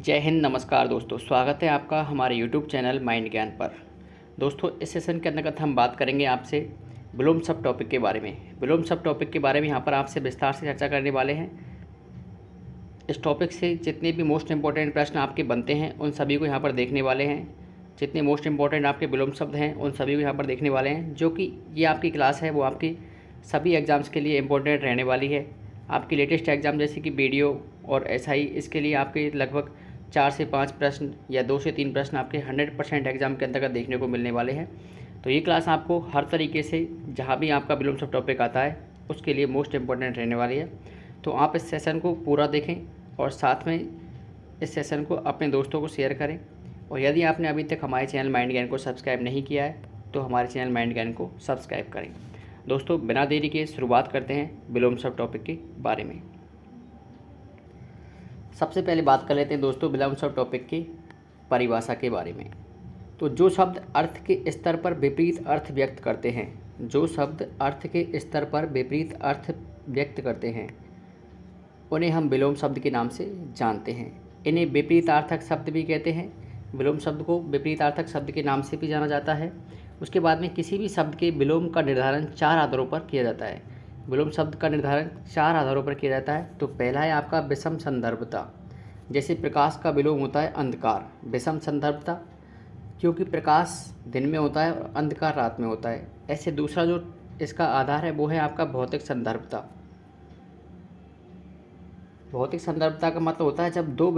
जय हिंद, नमस्कार दोस्तों। स्वागत है आपका हमारे यूट्यूब चैनल माइंड ज्ञान पर। दोस्तों, इस सेशन के अंतर्गत हम बात करेंगे आपसे विलोम सब टॉपिक के बारे में। विलोम सब टॉपिक के बारे में यहाँ पर आपसे विस्तार से चर्चा करने वाले हैं। इस टॉपिक से जितने भी मोस्ट इंपॉर्टेंट प्रश्न आपके बनते हैं उन सभी को यहाँ पर देखने वाले हैं। जितने मोस्ट इंपॉर्टेंट आपके विलोम शब्द हैं उन सभी को यहाँ पर देखने वाले हैं। जो कि ये आपकी क्लास है वो आपकी सभी एग्ज़ाम्स के लिए इम्पोर्टेंट रहने वाली है। आपकी लेटेस्ट एग्ज़ाम जैसे कि बीडीओ और एसआई, इसके लिए आपके लगभग 4 से 5 प्रश्न या 2 से 3 प्रश्न आपके 100% एग्ज़ाम के अंतर्गत देखने को मिलने वाले हैं। तो ये क्लास आपको हर तरीके से जहाँ भी आपका विलोम सब टॉपिक आता है उसके लिए मोस्ट इम्पॉर्टेंट रहने वाली है। तो आप इस सेशन को पूरा देखें और साथ में इस सेशन को अपने दोस्तों को शेयर करें। और यदि आपने अभी तक हमारे चैनल माइंड ज्ञान को सब्सक्राइब नहीं किया है तो हमारे चैनल माइंड ज्ञान को सब्सक्राइब करें। दोस्तों, बिना देरी के शुरुआत करते हैं विलोम सब टॉपिक के बारे में। सबसे पहले बात कर लेते हैं दोस्तों विलोम सब टॉपिक की परिभाषा के बारे में। तो जो शब्द अर्थ के स्तर पर विपरीत अर्थ व्यक्त करते हैं, जो शब्द अर्थ के स्तर पर विपरीत अर्थ व्यक्त करते हैं उन्हें हम विलोम शब्द के नाम से जानते हैं। इन्हें विपरीतार्थक शब्द भी कहते हैं। विलोम शब्द को विपरीतार्थक शब्द के नाम से भी जाना जाता है। उसके बाद में किसी भी शब्द के विलोम का निर्धारण 4 आधारों पर किया जाता है। विलोम शब्द का निर्धारण 4 आधारों पर किया जाता है। तो पहला है आपका विषम संदर्भता। जैसे प्रकाश का विलोम होता है अंधकार, विषम संदर्भता, क्योंकि प्रकाश दिन में होता है और अंधकार रात में होता है। ऐसे दूसरा जो इसका आधार है वो है आपका भौतिक संदर्भता। भौतिक संदर्भता का मतलब होता है जब दो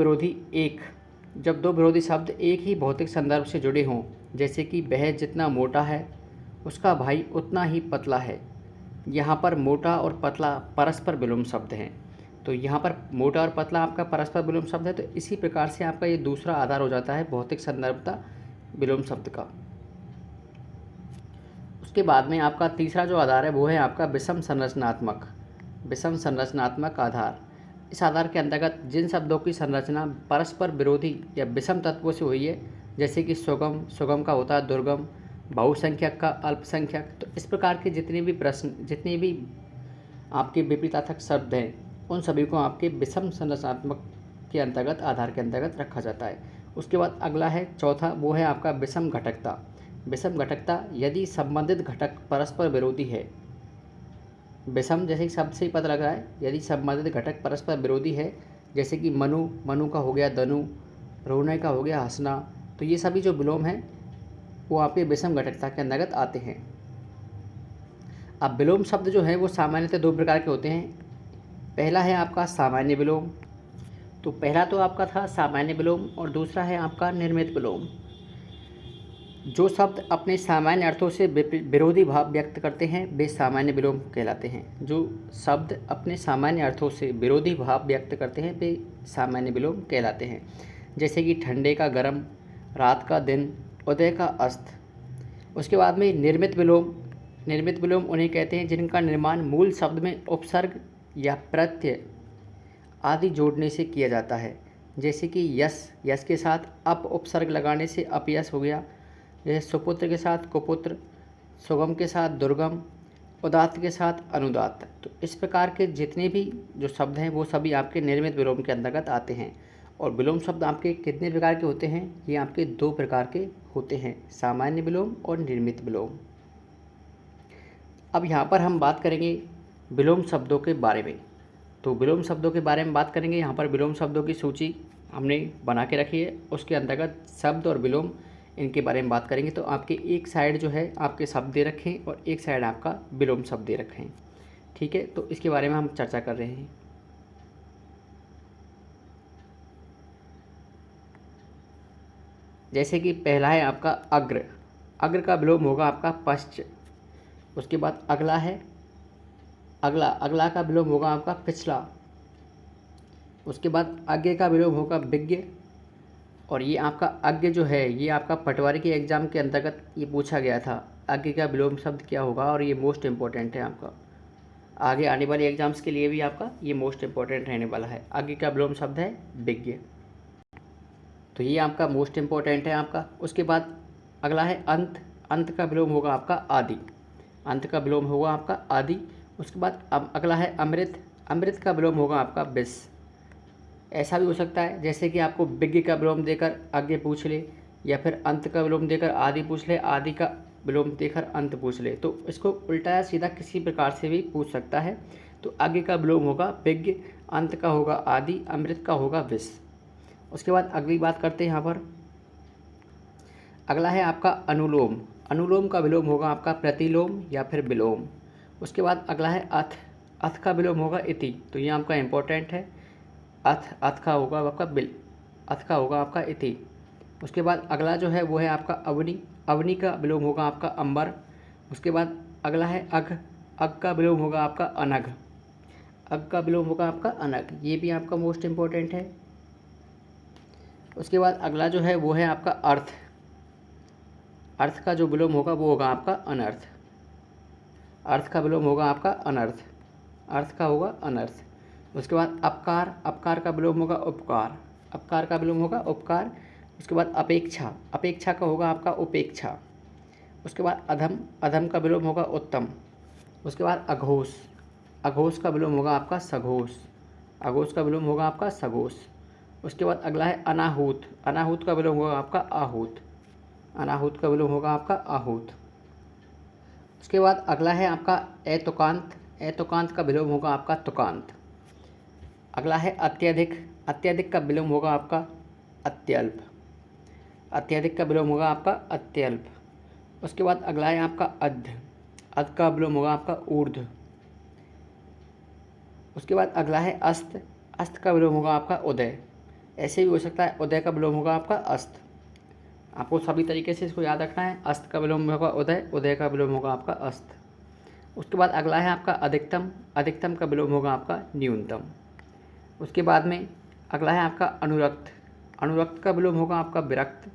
विरोधी शब्द एक ही भौतिक संदर्भ से जुड़े हों। जैसे कि वह जितना मोटा है उसका भाई उतना ही पतला है। यहाँ पर मोटा और पतला परस्पर विलोम शब्द हैं। तो यहाँ पर मोटा और पतला आपका परस्पर विलोम शब्द है। तो इसी प्रकार से आपका ये दूसरा आधार हो जाता है भौतिक संदर्भता विलोम शब्द का। उसके बाद में आपका तीसरा जो आधार है वो है आपका विषम संरचनात्मक आधार। इस आधार के अंतर्गत जिन शब्दों की संरचना परस्पर विरोधी या विषम तत्वों से हुई है, जैसे कि सुगम का होता है दुर्गम, बहुसंख्यक का अल्पसंख्यक। तो इस प्रकार के जितने भी आपके विपरीतार्थक शब्द हैं उन सभी को आपके विषम संरचनात्मक के अंतर्गत आधार के अंतर्गत रखा जाता है। उसके बाद अगला है चौथा, वो है आपका विषम घटकता। विषम घटकता, यदि संबंधित घटक परस्पर विरोधी है, विषम जैसे शब्द से ही पता लग रहा है, यदि संबंधित घटक परस्पर विरोधी है, जैसे कि मनु का हो गया दनु, रोने का हो गया हंसना, तो ये सभी जो विलोम हैं वो आपके विषम घटकता के अंतर्गत आते हैं। अब विलोम शब्द जो है वो सामान्यतः 2 प्रकार के होते हैं। पहला है आपका सामान्य विलोम। तो पहला तो आपका था सामान्य विलोम और दूसरा है आपका निर्मित विलोम। जो शब्द अपने सामान्य अर्थों से विरोधी भाव व्यक्त करते हैं वे सामान्य विलोम कहलाते हैं। जो शब्द अपने सामान्य अर्थों से विरोधी भाव व्यक्त करते हैं वे सामान्य विलोम कहलाते हैं। जैसे कि ठंडे का गर्म, रात का दिन, उदय का अस्त। उसके बाद में निर्मित विलोम उन्हें कहते हैं जिनका निर्माण मूल शब्द में उपसर्ग या प्रत्यय आदि जोड़ने से किया जाता है। जैसे कि यश के साथ अप उपसर्ग लगाने से अपयश हो गया। जैसे सुपुत्र के साथ कुपुत्र, सुगम के साथ दुर्गम, उदात्त के साथ अनुदात्त। तो इस प्रकार के जितने भी जो शब्द हैं वो सभी आपके निर्मित विलोम के अंतर्गत आते हैं। और विलोम शब्द आपके कितने प्रकार के होते हैं? ये आपके 2 प्रकार के होते हैं, सामान्य विलोम और निर्मित विलोम। अब यहाँ पर हम बात करेंगे विलोम शब्दों के बारे में। तो विलोम शब्दों के बारे में बात करेंगे। यहाँ पर विलोम शब्दों की सूची हमने बना के रखी है, उसके अंतर्गत शब्द और विलोम इनके बारे में बात करेंगे। तो आपके एक साइड जो है आपके शब्द दे रखे हैं और एक साइड आपका विलोम शब्द दे रखे हैं। ठीक है, तो इसके बारे में हम चर्चा कर रहे हैं। जैसे कि पहला है आपका अग्र का विलोम होगा आपका पश्च। उसके बाद अगला है अगला का विलोम होगा आपका पिछला। उसके बाद आगे का विलोम होगा विज्ञ। और ये आपका अज्ञ जो है ये आपका पटवारी के एग्ज़ाम के अंतर्गत ये पूछा गया था, अज्ञ का विलोम शब्द क्या होगा, और ये मोस्ट इम्पोर्टेंट है आपका आगे आने वाले एग्जाम्स के लिए भी आपका ये मोस्ट इम्पोर्टेंट रहने वाला है। अज्ञ का विलोम शब्द है विज्ञ। तो ये आपका मोस्ट इम्पोर्टेंट है आपका। उसके बाद अगला है अंत का विलोम होगा आपका आदि। अंत का विलोम होगा आपका आदि। उसके बाद अब अगला है अमृत का विलोम होगा आपका विष। ऐसा भी हो सकता है जैसे कि आपको विज्ञ का विलोम देकर आगे पूछ ले, या फिर अंत का विलोम देकर आदि पूछ ले, आदि का विलोम देकर अंत पूछ ले। तो इसको उल्टा या सीधा किसी प्रकार से भी पूछ सकता है। तो आगे का विलोम होगा विज्ञ, अंत का होगा आदि, अमृत का होगा विष। उसके बाद अगली बात करते हैं यहाँ पर। अगला है आपका अनुलोम। अनुलोम का विलोम होगा आपका प्रतिलोम या फिर विलोम। उसके बाद अगला है अथ। अथ का विलोम होगा इति। तो ये आपका इम्पोर्टेंट है। अथ का होगा आपका अथ का होगा आपका इति। उसके बाद अगला जो है वो है आपका अवनि। अवनि का विलोम होगा आपका अंबर। उसके बाद अगला है अघ। अघ का विलोम होगा आपका अनघ। अघ का विलोम होगा आपका अनघ। ये भी आपका मोस्ट इम्पोर्टेंट है। उसके बाद अगला जो है वो है आपका अर्थ। अर्थ का जो विलोम होगा वो होगा आपका अनर्थ। अर्थ का विलोम होगा आपका अनर्थ। अर्थ का होगा अनर्थ। उसके बाद अपकार। अपकार का विलोम होगा उपकार। अपकार का विलोम होगा उपकार। उसके बाद अपेक्षा। अपेक्षा का होगा आपका उपेक्षा। उसके बाद अधम। अधम का विलोम होगा उत्तम। उसके बाद अघोष। अघोष का विलोम होगा आपका सघोष। अघोष का विलोम होगा आपका सघोष। उसके बाद अगला है अनाहूत। अनाहूत का विलोम होगा आपका आहूत। अनाहूत का विलोम होगा आपका आहूत। उसके बाद अगला है आपका एतुकांत। एतुकांत का विलोम होगा आपका तुकांत। अगला है अत्यधिक। अत्यधिक का विलोम होगा आपका अत्यल्प। अत्यधिक का विलोम होगा आपका अत्यल्प। उसके बाद अगला है आपका अध। अध का विलोम होगा आपका ऊर्ध्व। उसके बाद अगला है अस्त। अस्त का विलोम होगा आपका उदय। ऐसे भी हो सकता है उदय का विलोम होगा आपका अस्त। आपको सभी तरीके से इसको याद रखना है। अस्त का विलोम होगा उदय, उदय का विलोम होगा आपका अस्त। उसके बाद अगला है आपका अधिकतम। अधिकतम का विलोम होगा आपका न्यूनतम। उसके बाद में अगला है आपका अनुरक्त। अनुरक्त का विलोम होगा आपका विरक्त।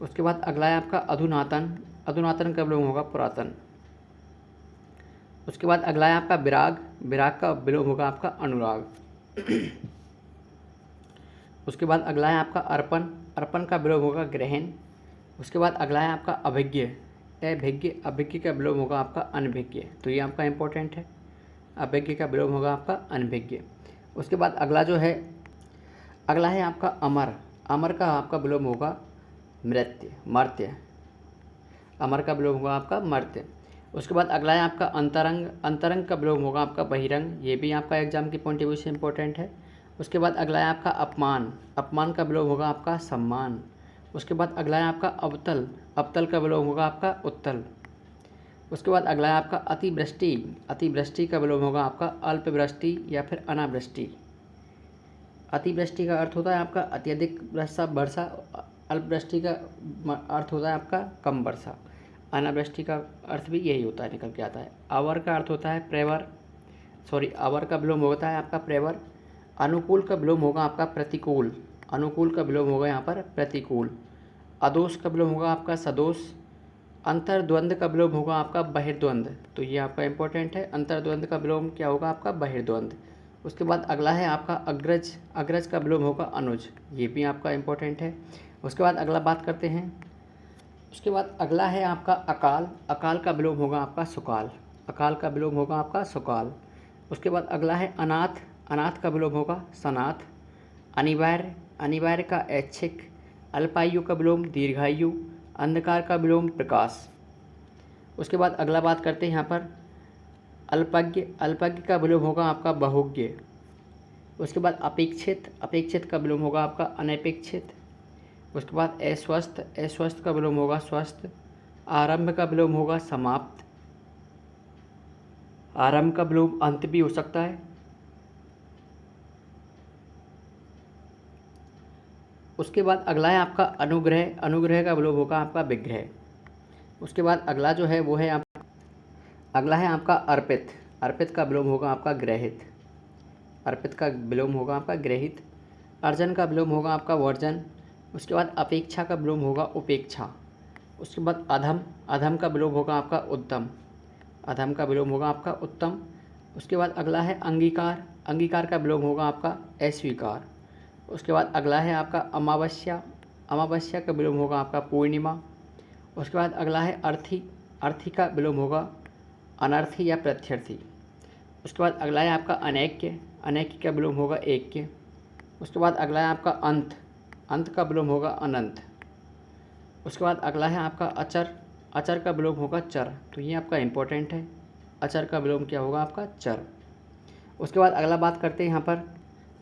उसके बाद अगला है आपका अधुनातन। अधुनातन का विलोम होगा पुरातन। उसके बाद अगला है आपका विराग। विराग का विलोम होगा आपका अनुराग। उसके बाद अगला है आपका अर्पण। अर्पण का विलोम होगा ग्रहण। उसके बाद अगला है आपका अभिज्ञ। अभिज्ञ। अभिज्ञ का विलोम होगा आपका अनभिज्ञ। तो ये आपका इंपॉर्टेंट है। अभिज्ञ का विलोम होगा आपका अनभिज्ञ। उसके बाद अगला जो है अगला है आपका अमर। अमर का आपका विलोम होगा मृत्य, मर्त्य। अमर का विलोम होगा आपका मर्त्य। उसके बाद अगला है आपका अंतरंग। अंतरंग का विलोम होगा आपका बहिरंग। ये भी आपका एग्जाम की पॉइंट ऑफ व्यू से इंपॉर्टेंट है। उसके बाद अगला है आपका अपमान। अपमान का विलोम होगा आपका सम्मान। उसके बाद अगला है आपका अवतल। अवतल का विलोम होगा आपका उत्तल। उसके बाद अगला है आपका अतिवृष्टि। अतिवृष्टि का विलोम होगा आपका अल्पवृष्टि या फिर अनावृष्टि। अतिवृष्टि का अर्थ होता है आपका अत्यधिक वर्षा। अल्पवृष्टि का अर्थ होता है आपका कम वर्षा। अनावृष्टि का अर्थ भी यही होता है, निकल के आता है। आवर का अर्थ होता है प्रेवर। आवर का विलोम होता है आपका प्रेवर। अनुकूल का विलोम होगा आपका प्रतिकूल। अनुकूल का विलोम होगा यहाँ पर प्रतिकूल। अदोष का विलोम होगा आपका सदोष। अंतर्द्वंद का विलोम होगा आपका बहिर्द्वंद। तो ये आपका इंपॉर्टेंट है। अंतर्द्वंद का विलोम क्या होगा आपका बहिर्द्वंद। उसके बाद अगला है आपका अग्रज। अग्रज का विलोम होगा अनुज। ये भी आपका इंपॉर्टेंट है। उसके बाद अगला बात करते हैं। उसके बाद अगला है आपका अकाल। अकाल का विलोम होगा आपका सुकाल। अकाल का विलोम होगा आपका सुकाल। उसके बाद अगला है अनाथ। अनाथ का विलोम होगा सनाथ। अनिवार्य। अनिवार्य का ऐच्छिक। अल्पायु का विलोम दीर्घायु। अंधकार का विलोम प्रकाश। उसके बाद अगला बात करते हैं यहाँ पर अल्पज्ञ। अल्पज्ञ का विलोम होगा आपका बहुज्ञ। उसके बाद अपेक्षित। अपेक्षित का विलोम होगा आपका अनपेक्षित। उसके बाद अस्वस्थ। अस्वस्थ का विलोम होगा स्वस्थ। आरंभ का विलोम होगा समाप्त। आरंभ का विलोम अंत भी हो सकता है। उसके बाद अगला है आपका अनुग्रह। अनुग्रह का विलोम होगा आपका विग्रह। उसके बाद अगला जो है वो है अगला है आपका अर्पित। अर्पित का विलोम होगा आपका ग्रहित। अर्पित का विलोम होगा आपका ग्रहित। अर्जन का विलोम होगा आपका वर्जन। उसके बाद अपेक्षा का विलोम होगा उपेक्षा। उसके बाद अधम। अधम का विलोम होगा आपका उत्तम। अधम का विलोम होगा आपका उत्तम। उसके बाद अगला है अंगीकार। अंगीकार का विलोम होगा आपका अस्वीकार। उसके बाद अगला है आपका अमावस्या। अमावस्या का विलोम होगा आपका पूर्णिमा। उसके बाद अगला है अर्थी। अर्थी का विलोम होगा अनर्थी या प्रत्यर्थी। उसके बाद अगला है आपका अनैक्य। अनैक्य का विलोम होगा ऐक्य। उसके बाद अगला है आपका अंत, अंत का विलोम होगा अनंत। उसके बाद अगला है आपका अचर, अचर का विलोम होगा चर, तो ये आपका इम्पोर्टेंट है, अचर का विलोम क्या होगा आपका चर। उसके बाद अगला बात करते हैं यहाँ पर,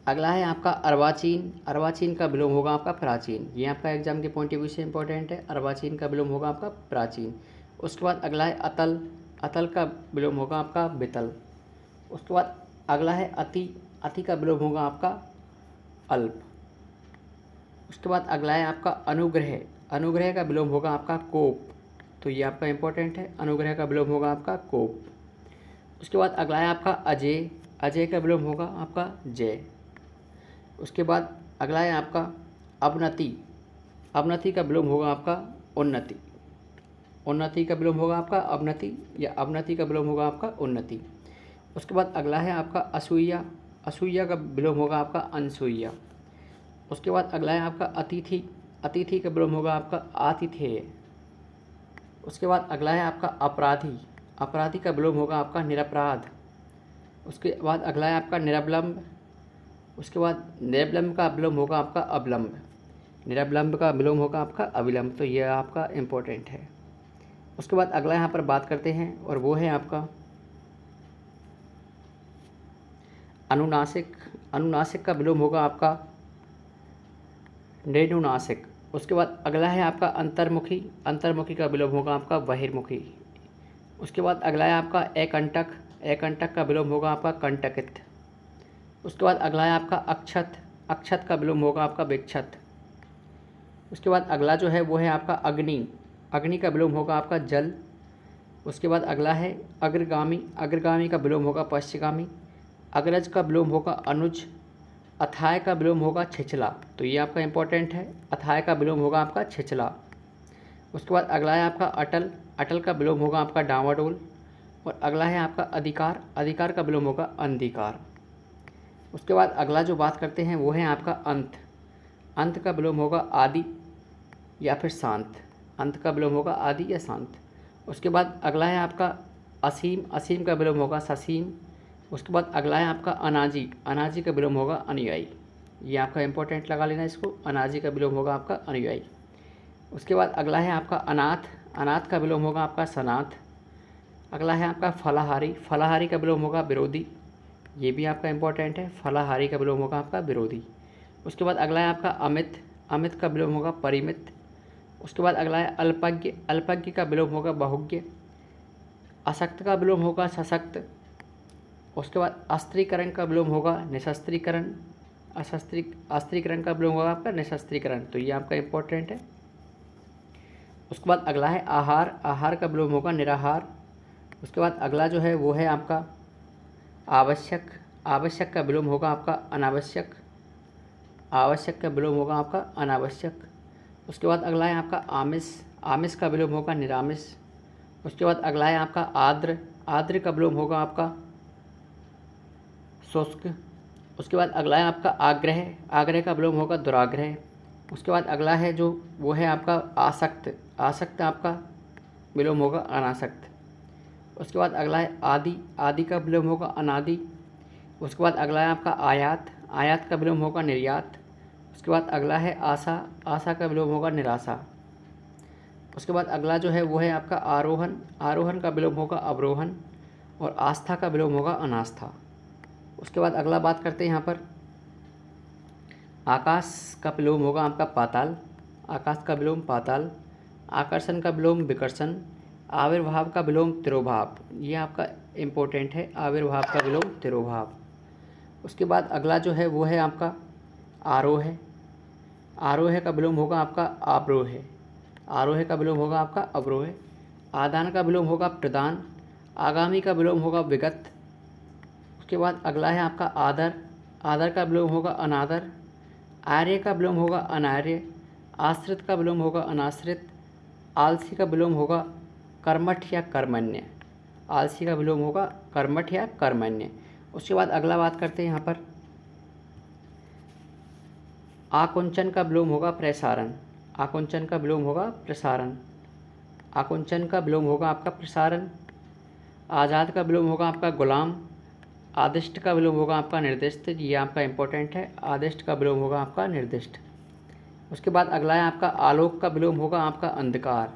अगला है आपका अर्वाचीन, अर्वाचीन का विलोम होगा आपका प्राचीन, ये आपका एग्जाम के पॉइंट ऑफ व्यू से इंपॉर्टेंट है, अर्वाचीन का विलोम होगा आपका प्राचीन। उसके बाद अगला है अतल, अतल का विलोम होगा आपका वितल। उसके बाद अगला है अति, अति का विलोम होगा आपका अल्प। उसके बाद अगला है आपका अनुग्रह, अनुग्रह का विलोम होगा आपका कोप, तो ये आपका इंपॉर्टेंट है, अनुग्रह का विलोम होगा आपका कोप। उसके बाद अगला है आपका अजय, अजय का विलोम होगा आपका जय। उसके बाद अगला है आपका अवनति, अवनति का विलोम होगा आपका उन्नति, उन्नति का विलोम होगा आपका अवनति या अवनति का विलोम होगा आपका उन्नति। उसके बाद अगला है आपका असूया, असूया का विलोम होगा आपका अनसूया। उसके बाद अगला है आपका अतिथि, अतिथि का विलोम होगा आपका आतिथेय। उसके बाद अगला है आपका अपराधी, अपराधी का विलोम होगा आपका निरपराध। उसके बाद अगला है आपका निरवलंब, उसके बाद निरवलंब का विलोम होगा आपका अवलंब, निरवलंब का विलोम होगा आपका अविलंब, तो यह आपका इम्पोर्टेंट है। उसके बाद अगला यहाँ पर बात करते हैं और वो है आपका अनुनासिक, अनुनासिक का विलोम होगा आपका नेनुनासिक। उसके बाद अगला है आपका अंतर्मुखी, अंतर्मुखी का विलोम होगा आपका बहिर्मुखी। उसके बाद अगला है आपका एकंटक, एकंटक का विलोम होगा आपका कंटकित। उसके बाद अगला है आपका अक्षत, अक्षत का विलोम होगा आपका विक्षत। उसके बाद अगला जो है वो है आपका अग्नि, अग्नि का विलोम होगा आपका जल। उसके बाद अगला है अग्रगामी, अग्रगामी का विलोम होगा पश्चिगामी। अग्रज का विलोम होगा अनुज। अथाय का विलोम होगा छिछला, तो ये आपका इंपॉर्टेंट है, अथाय का विलोम होगा आपका छिछला। उसके बाद अगला है आपका अटल, अटल का विलोम होगा आपका डांवाडोल। और अगला है आपका अधिकार, अधिकार का विलोम होगा अंधिकार। उसके बाद अगला जो बात करते हैं वो है आपका अंत, अंत का विलोम होगा आदि या फिर शांत, अंत का विलोम होगा आदि या शांत। उसके बाद अगला है आपका असीम, असीम का विलोम होगा ससीम। उसके बाद अगला है आपका अनाजी, अनाजी का विलोम होगा अनुयायी, ये आपका इंपॉर्टेंट लगा लेना इसको, अनाजी का विलोम होगा आपका अनुयायी। उसके बाद अगला है आपका अनाथ, अनाथ का विलोम होगा आपका सनाथ। अगला है आपका फलाहारी, फलाहारी का विलोम होगा विरोधी, ये भी आपका इंपॉर्टेंट है, फलाहारी का विलोम होगा आपका विरोधी। उसके बाद अगला है आपका अमित, अमित का विलोम होगा परिमित। उसके बाद अगला है अल्पज्ञ, अल्पज्ञ का विलोम होगा बहुज्ञ। अशक्त का विलोम होगा सशक्त। उसके बाद अस्त्रीकरण का विलोम होगा निशस्त्रीकरण, अस्त्रीकरण का विलोम होगा आपका निशस्त्रीकरण, तो ये आपका इंपॉर्टेंट है। उसके बाद अगला है आहार, आहार का विलोम होगा निराहार। उसके बाद अगला जो है वो है आपका आवश्यक, आवश्यक का विलोम होगा आपका अनावश्यक, आवश्यक का विलोम होगा आपका अनावश्यक। उसके बाद अगला है आपका आमिष, आमिष का विलोम होगा निरामिष। उसके बाद अगला है आपका आर्द्र, आर्द्र का विलोम होगा आपका शुष्क। उसके बाद अगला है आपका आग्रह, आग्रह का विलोम होगा दुराग्रह। उसके बाद अगला है जो वो है आपका आसक्त, आसक्त आपका विलोम होगा अनासक्त। उसके बाद अगला है आदि, आदि का विलोम होगा अनादि। उसके बाद अगला है आपका आयात, आयात का विलोम होगा निर्यात। उसके बाद अगला है आशा, आशा का विलोम होगा निराशा। उसके बाद अगला जो है वो है आपका आरोहण, आरोहण का विलोम होगा अवरोहण। और आस्था का विलोम होगा अनास्था। उसके बाद अगला बात करते हैं यहाँ पर आकाश का विलोम होगा आपका पाताल, आकाश का विलोम पाताल। आकर्षण का विलोम विकर्षण। आविर्भाव का विलोम तिरोभाव, ये आपका इम्पोर्टेंट है, आविर्भाव का विलोम तिरोभाव। उसके बाद अगला जो है वो है आपका आरोह, आरोह का विलोम होगा आपका आरोह, आरोह का विलोम होगा आपका अवरोह। आदान का विलोम होगा प्रदान। आगामी का विलोम होगा विगत। उसके बाद अगला है आपका आदर, आदर का विलोम होगा अनादर। आर्य का विलोम होगा अनार्य। आश्रित का विलोम होगा अनाश्रित। आलसी का विलोम होगा कर्मठ या कर्मण्य, आलसी का विलोम होगा कर्मठ या कर्मण्य। उसके बाद अगला बात करते हैं यहाँ पर आकुंचन का विलोम होगा प्रसारण, आकुंचन का विलोम होगा प्रसारण। आकुंचन का विलोम होगा आपका प्रसारण। आज़ाद का विलोम होगा आपका गुलाम। आदिष्ट का विलोम होगा आपका निर्दिष्ट, ये आपका इंपॉर्टेंट है। आदिष्ट का विलोम होगा आपका निर्दिष्ट। उसके बाद अगला है आपका आलोक का विलोम होगा आपका अंधकार।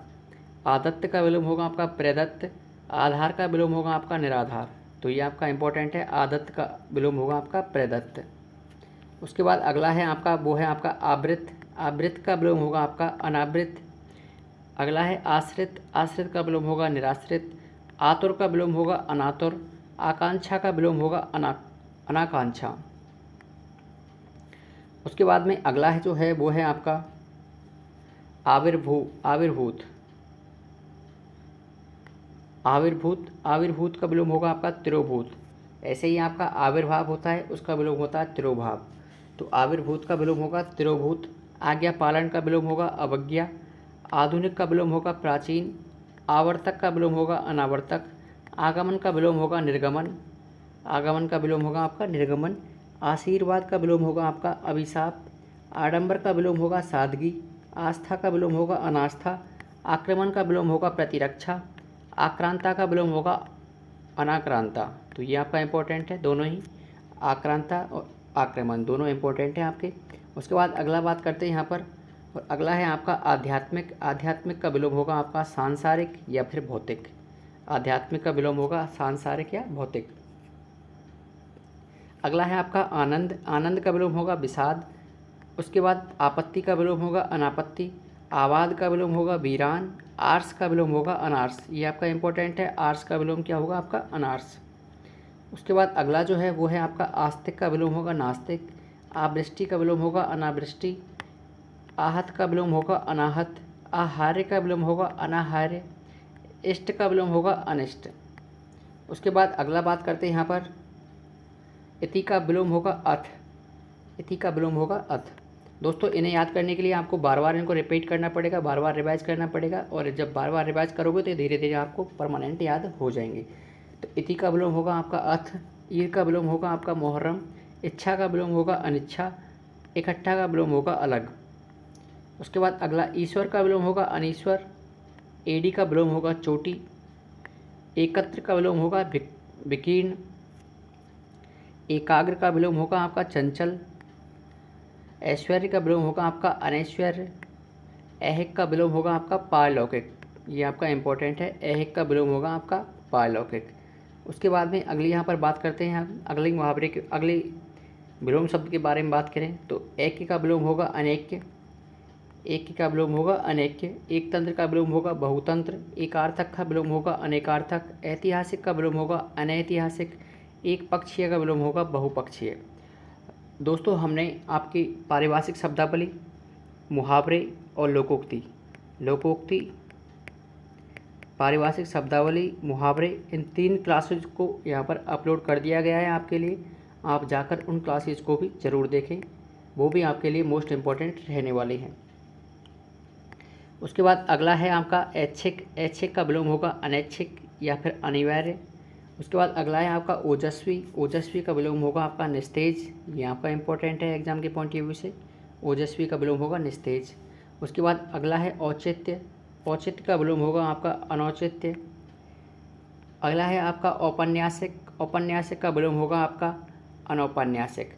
आदत्त का विलोम होगा आपका प्रदत्त। आधार का विलोम होगा आपका निराधार। तो ये आपका इंपॉर्टेंट है, आदत्त का विलोम होगा आपका प्रदत्त। उसके बाद अगला है आपका वो है आपका आवृत। आवृत का विलोम होगा आपका अनावृत। अगला है आश्रित। आश्रित का विलोम होगा निराश्रित। आतुर का विलोम होगा अनातुर। आकांक्षा का विलोम होगा अनाकांक्षा। उसके बाद में अगला है जो है वो है आपका आविर्भूत। आविर्भूत का विलोम होगा आपका तिरोभूत। ऐसे ही आपका आविर्भाव होता है, उसका विलोम होता है तिरोभाव। तो आविर्भूत का विलोम होगा तिरोभूत। आज्ञा पालन का विलोम होगा अवज्ञा। आधुनिक का विलोम होगा प्राचीन। आवर्तक का विलोम होगा अनावर्तक। आगमन का विलोम होगा निर्गमन। आगमन का विलोम होगा आपका निर्गमन। आशीर्वाद का विलोम होगा आपका अभिशाप। आडंबर का विलोम होगा सादगी। आस्था का विलोम होगा अनास्था। आक्रमण का विलोम होगा प्रतिरक्षा। आक्रांता का विलोम होगा अनाक्रांता। तो ये आपका इंपॉर्टेंट है दोनों ही, आक्रांता और आक्रमण दोनों इंपॉर्टेंट हैं आपके। उसके बाद अगला बात करते हैं यहाँ पर, और अगला है आपका आध्यात्मिक। आध्यात्मिक का विलोम होगा आपका सांसारिक या फिर भौतिक। आध्यात्मिक का विलोम होगा सांसारिक या भौतिक। अगला है आपका आनंद। आनंद का विलोम होगा विषाद। उसके बाद आपत्ति का विलोम होगा अनापत्ति। आवाद का विलोम होगा वीरान। आर्स का विलोम होगा अनार्स। ये आपका इंपॉर्टेंट है, आर्स का विलोम क्या होगा आपका अनार्स। उसके बाद अगला जो है वो है आपका आस्तिक का विलोम होगा नास्तिक। आवृष्टि का विलोम होगा अनावृष्टि। आहत का विलोम होगा अनाहत। आहार्य का विलोम होगा अनाहार्य। इष्ट का विलोम होगा अनिष्ट। उसके बाद अगला बात करते हैं यहाँ पर, इति का विलोम होगा अथ। इति का विलोम होगा अथ। दोस्तों इन्हें याद करने के लिए आपको बार बार इनको रिपीट करना पड़ेगा, बार बार रिवाइज करना पड़ेगा, और जब बार बार रिवाइज करोगे तो धीरे धीरे आपको परमानेंट याद हो जाएंगे। तो इति का विलोम होगा आपका अथ। ईर का विलोम होगा आपका मुहर्रम। इच्छा का विलोम होगा अनिच्छा। इकट्ठा का विलोम होगा अलग। उसके बाद अगला ईश्वर का विलोम होगा अनीश्वर। एडी का विलोम होगा चोटी। एकत्र का विलोम होगा विकीर्ण। एकाग्र का विलोम होगा आपका चंचल। ऐश्वर्य का विलोम होगा आपका अनैश्वर्य। ऐहिक का विलोम होगा आपका पारलौकिक। ये आपका इंपॉर्टेंट है, ऐहिक का विलोम होगा आपका पारलौकिक। उसके बाद में अगली यहाँ पर बात करते हैं हम अगले मुहावरे के, अगले विलोम शब्द के बारे में बात करें तो ऐक्य का विलोम होगा अनैक्य। ऐक्य का विलोम होगा अनैक्य। एक तंत्र का विलोम होगा बहुतंत्र। एकार्थक का विलोम होगा अनेकार्थक। ऐतिहासिक का विलोम होगा अनैतिहासिक। एक पक्षीय का विलोम होगा बहुपक्षीय। दोस्तों हमने आपकी पारिभाषिक शब्दावली, मुहावरे और लोकोक्ति, पारिभाषिक शब्दावली, मुहावरे, इन 3 क्लासेज को यहाँ पर अपलोड कर दिया गया है आपके लिए। आप जाकर उन क्लासेज को भी ज़रूर देखें, वो भी आपके लिए मोस्ट इम्पॉर्टेंट रहने वाली हैं। उसके बाद अगला है आपका ऐच्छिक। ऐच्छिक का विलोम होगा अनैच्छिक या फिर अनिवार्य। उसके बाद अगला है आपका ओजस्वी। ओजस्वी का विलोम होगा आपका निस्तेज। ये आपका इंपॉर्टेंट है एग्जाम के पॉइंट ऑफ व्यू से, ओजस्वी का विलोम होगा निस्तेज। उसके बाद अगला है औचित्य। औचित्य का विलोम होगा आपका अनौचित्य। अगला है आपका औपन्यासिक। औपन्यासिक का विलोम होगा आपका अनौपन्यासिक।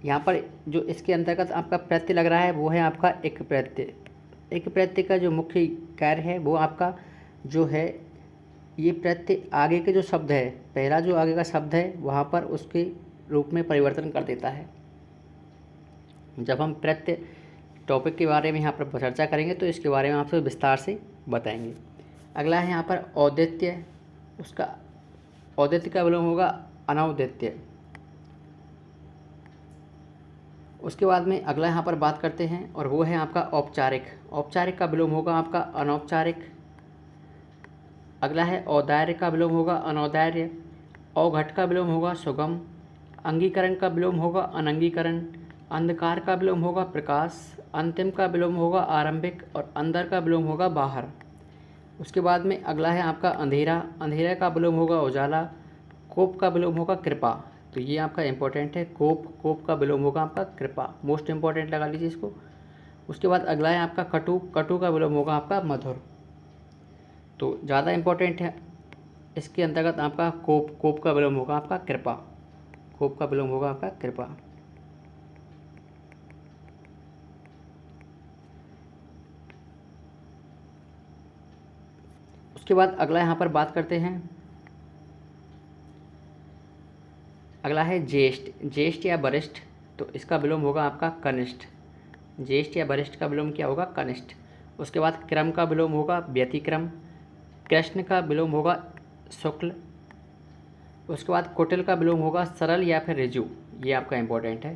यहाँ पर जो इसके अंतर्गत आपका प्रत्यय लग रहा है वो है आपका एक प्रत्यय। एक प्रत्यय का जो मुख्य कार्य है वो आपका जो है, ये प्रत्यय आगे के जो शब्द है, पहला जो आगे का शब्द है वहाँ पर उसके रूप में परिवर्तन कर देता है। जब हम प्रत्यय टॉपिक के बारे में यहाँ पर चर्चा करेंगे तो इसके बारे में आपसे विस्तार से बताएंगे। अगला है यहाँ पर औदित्य। उसका औदित्य का विलोम होगा अनौदित्य। उसके बाद में अगला यहाँ पर बात करते हैं और वो है आपका औपचारिक। औपचारिक का विलोम होगा आपका अनौपचारिक। अगला है औदार्य का विलोम होगा अनौदार्य। औघट का विलोम होगा सुगम। अंगीकरण का विलोम होगा अनंगीकरण। अंधकार का विलोम होगा प्रकाश। अंतिम का विलोम होगा आरंभिक। और अंदर का विलोम होगा बाहर। उसके बाद में अगला है आपका अंधेरा। अंधेरा का विलोम होगा उजाला। कोप का विलोम होगा कृपा। तो ये आपका इंपॉर्टेंट है, कोप का विलोम होगा आपका कृपा, मोस्ट इंपॉर्टेंट लगा लीजिए इसको। उसके बाद अगला है आपका कटु। कटु का विलोम होगा आपका मधुर। तो ज़्यादा इंपॉर्टेंट है इसके अंतर्गत आपका कोप का विलोम होगा आपका कृपा। होप का विलोम होगा आपका कृपा। उसके बाद अगला यहाँ पर बात करते हैं, अगला है ज्येष्ठ। ज्येष्ठ या वरिष्ठ, तो इसका विलोम होगा आपका कनिष्ठ। ज्येष्ठ या वरिष्ठ का विलोम क्या होगा? कनिष्ठ। उसके बाद क्रम का विलोम होगा व्यतिक्रम। कृष्ण का विलोम होगा शुक्ल। उसके बाद कुटिल का विलोम होगा सरल या फिर ऋजु, ये आपका इंपॉर्टेंट है।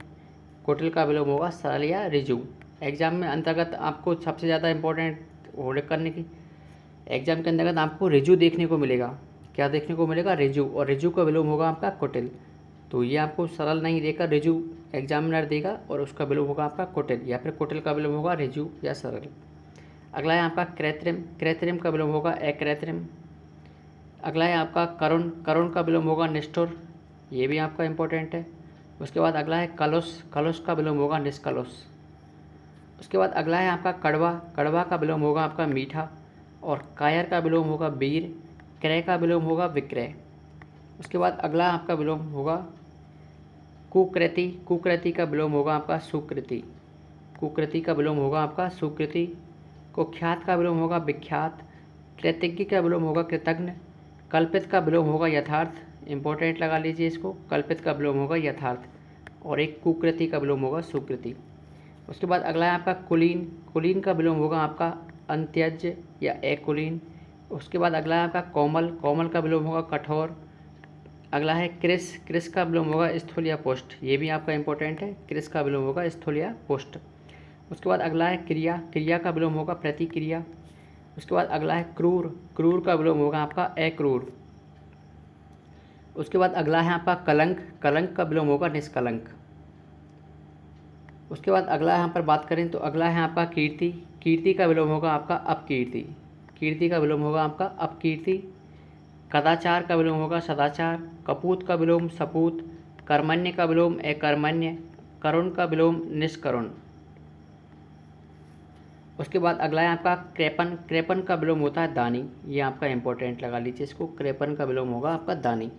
कुटिल का विलोम होगा सरल या ऋजु। एग्जाम में अंतर्गत आपको सबसे ज़्यादा इंपॉर्टेंट होल्ड करने की, एग्जाम के अंतर्गत आपको ऋजु देखने को मिलेगा। क्या देखने को मिलेगा? ऋजु। और ऋजु का विलोम होगा आपका कुटिल। तो ये आपको सरल नहीं देकर ऋजु एग्जामिनर देगा, और उसका विलोम होगा आपका कुटिल, या फिर कुटिल का विलोम होगा ऋजु या सरल। अगला है आपका कृत्रिम। कृत्रिम का विलोम होगा अकृत्रिम। अगला है आपका करुण। करुण का विलोम होगा निष्ठुर, ये भी आपका इंपॉर्टेंट है। उसके बाद अगला है कलुष। कलुष का विलोम होगा निष्कलुष। उसके बाद अगला है आपका कड़वा। कड़वा का विलोम होगा आपका मीठा। और कायर का विलोम होगा वीर। क्रय का विलोम होगा विक्रय। उसके बाद अगला आपका विलोम होगा कुकृति। कुकृति का विलोम होगा आपका सुकृति। कुकृति का विलोम होगा आपका सुकृति। कुख्यात का विलोम होगा विख्यात। कृतज्ञ का विलोम होगा कृतज्ञ। कल्पित का विलोम होगा यथार्थ, इंपॉर्टेंट लगा लीजिए इसको, कल्पित का विलोम होगा यथार्थ। और एक कुकृति का विलोम होगा सुकृति। उसके बाद अगला है आपका कुलीन। कुलीन का विलोम होगा आपका अंत्यज या अकुलीन। उसके बाद अगला है आपका कोमल। कोमल का विलोम होगा कठोर। अगला है कृश। कृश का विलोम होगा स्थूल या पुष्ट, ये भी आपका इंपॉर्टेंट है। कृश का विलोम होगा स्थूल या पुष्ट। उसके बाद अगला है क्रिया। क्रिया का विलोम होगा प्रतिक्रिया। उसके बाद अगला है क्रूर। क्रूर का विलोम होगा आपका अक्रूर। उसके बाद अगला है आपका कलंक। कलंक का विलोम होगा निष्कलंक। उसके बाद अगला यहाँ पर बात करें तो अगला है आपका कीर्ति। कीर्ति का विलोम होगा आपका अपकीर्ति। कीर्ति का विलोम होगा आपका अपकीर्ति। कदाचार का विलोम होगा सदाचार। कपूत का विलोम सपूत। कर्मण्य का विलोम अकर्मण्य। करुण का विलोम निष्करुण। उसके बाद अगला है आपका कृपण। कृपण का विलोम होता है दानी, ये आपका इंपॉर्टेंट लगा लीजिए इसको, कृपण का विलोम होगा आपका दानी।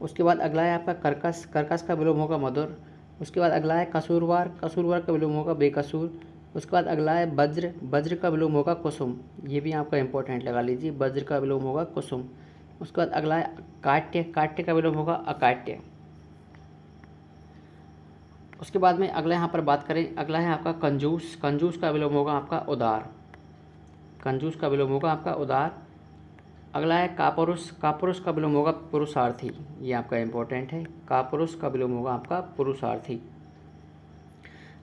उसके बाद अगला है आपका कर्कश। कर्कश का विलोम होगा मधुर। उसके बाद अगला है कसूरवार। कसूरवार का विलोम होगा बेकसूर। उसके बाद अगला है वज्र। वज्र का विलोम होगा कुसुम, ये भी आपका इंपॉर्टेंट लगा लीजिए, वज्र का विलोम होगा कुसुम। उसके बाद अगला है काट्य। काट्य का विलोम होगा अकाट्य। उसके बाद में अगला यहाँ पर बात करें, अगला है आपका कंजूस। कंजूस का विलोम होगा आपका उदार। कंजूस का विलोम होगा आपका उदार। अगला है कापुरुष। कापुरुष का विलोम होगा पुरुषार्थी, ये आपका इंपॉर्टेंट है। कापुरुष का विलोम होगा आपका पुरुषार्थी।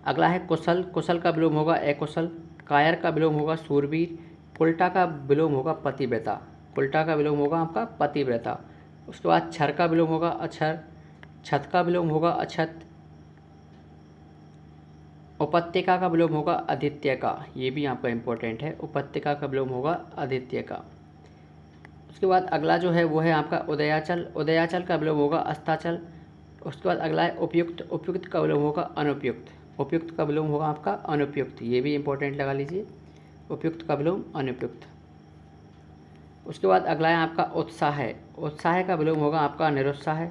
अगला है कुशल। कुशल का विलोम होगा अकुशल। कायर का विलोम होगा शूरवीर। कुल्टा का विलोम होगा पतिव्रता। कुल्टा का विलोम होगा आपका पतिव्रता। उसके बाद क्षर का विलोम होगा अक्षर। छत का विलोम होगा अछत। उपत्यका का विलोम होगा आदित्य का, ये भी आपका इंपॉर्टेंट है। उपत्यका का विलोम होगा आदित्य का। उसके बाद अगला जो है वो है आपका उदयाचल। उदयाचल का विलोम होगा अस्ताचल। उसके बाद अगला है उपयुक्त। उपयुक्त का विलोम होगा अनुपयुक्त। उपयुक्त का विलोम होगा आपका अनुपयुक्त, ये भी इंपॉर्टेंट लगा लीजिए, उपयुक्त का विलोम अनुपयुक्त। उसके बाद अगला है आपका उत्साह। उत्साह का विलोम होगा आपका निरुत्साह।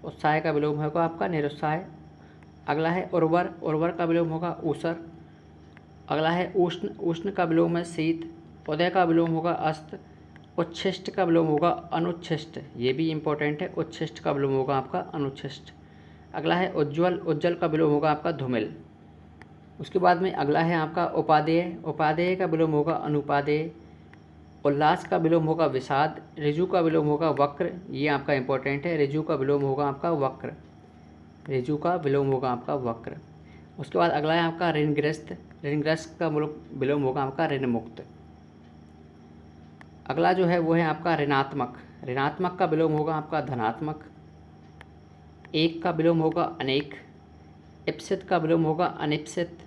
उत्साह का विलोम होगा आपका निरुत्साह। अगला है उर्वर। उर्वर का विलोम होगा ऊसर। अगला है उष्ण। उष्ण का विलोम है शीत। उदय का विलोम होगा अस्त। उच्छिष्ट का विलोम होगा अनुच्छिष्ट, ये भी इंपॉर्टेंट है। उच्छिष्ट का विलोम होगा आपका अनुच्छिष्ट। अगला है उज्ज्वल। उज्ज्वल का विलोम होगा आपका धूमिल। उसके बाद में अगला है आपका उपादेय। उपादेय का विलोम होगा अनुपादेय। उल्लास का विलोम होगा विषाद। ऋजु का विलोम होगा वक्र, ये आपका इंपॉर्टेंट है। ऋजु का विलोम होगा आपका वक्र। ऋजु का विलोम होगा आपका वक्र। उसके बाद अगला है आपका ऋणग्रस्त। ऋणग्रस्त का विलोम होगा आपका ऋणमुक्त। अगला जो है वो है आपका ऋणात्मक। ऋणात्मक का विलोम होगा आपका धनात्मक। एक का विलोम होगा अनेक। इप्सित का विलोम होगा अनिप्सित।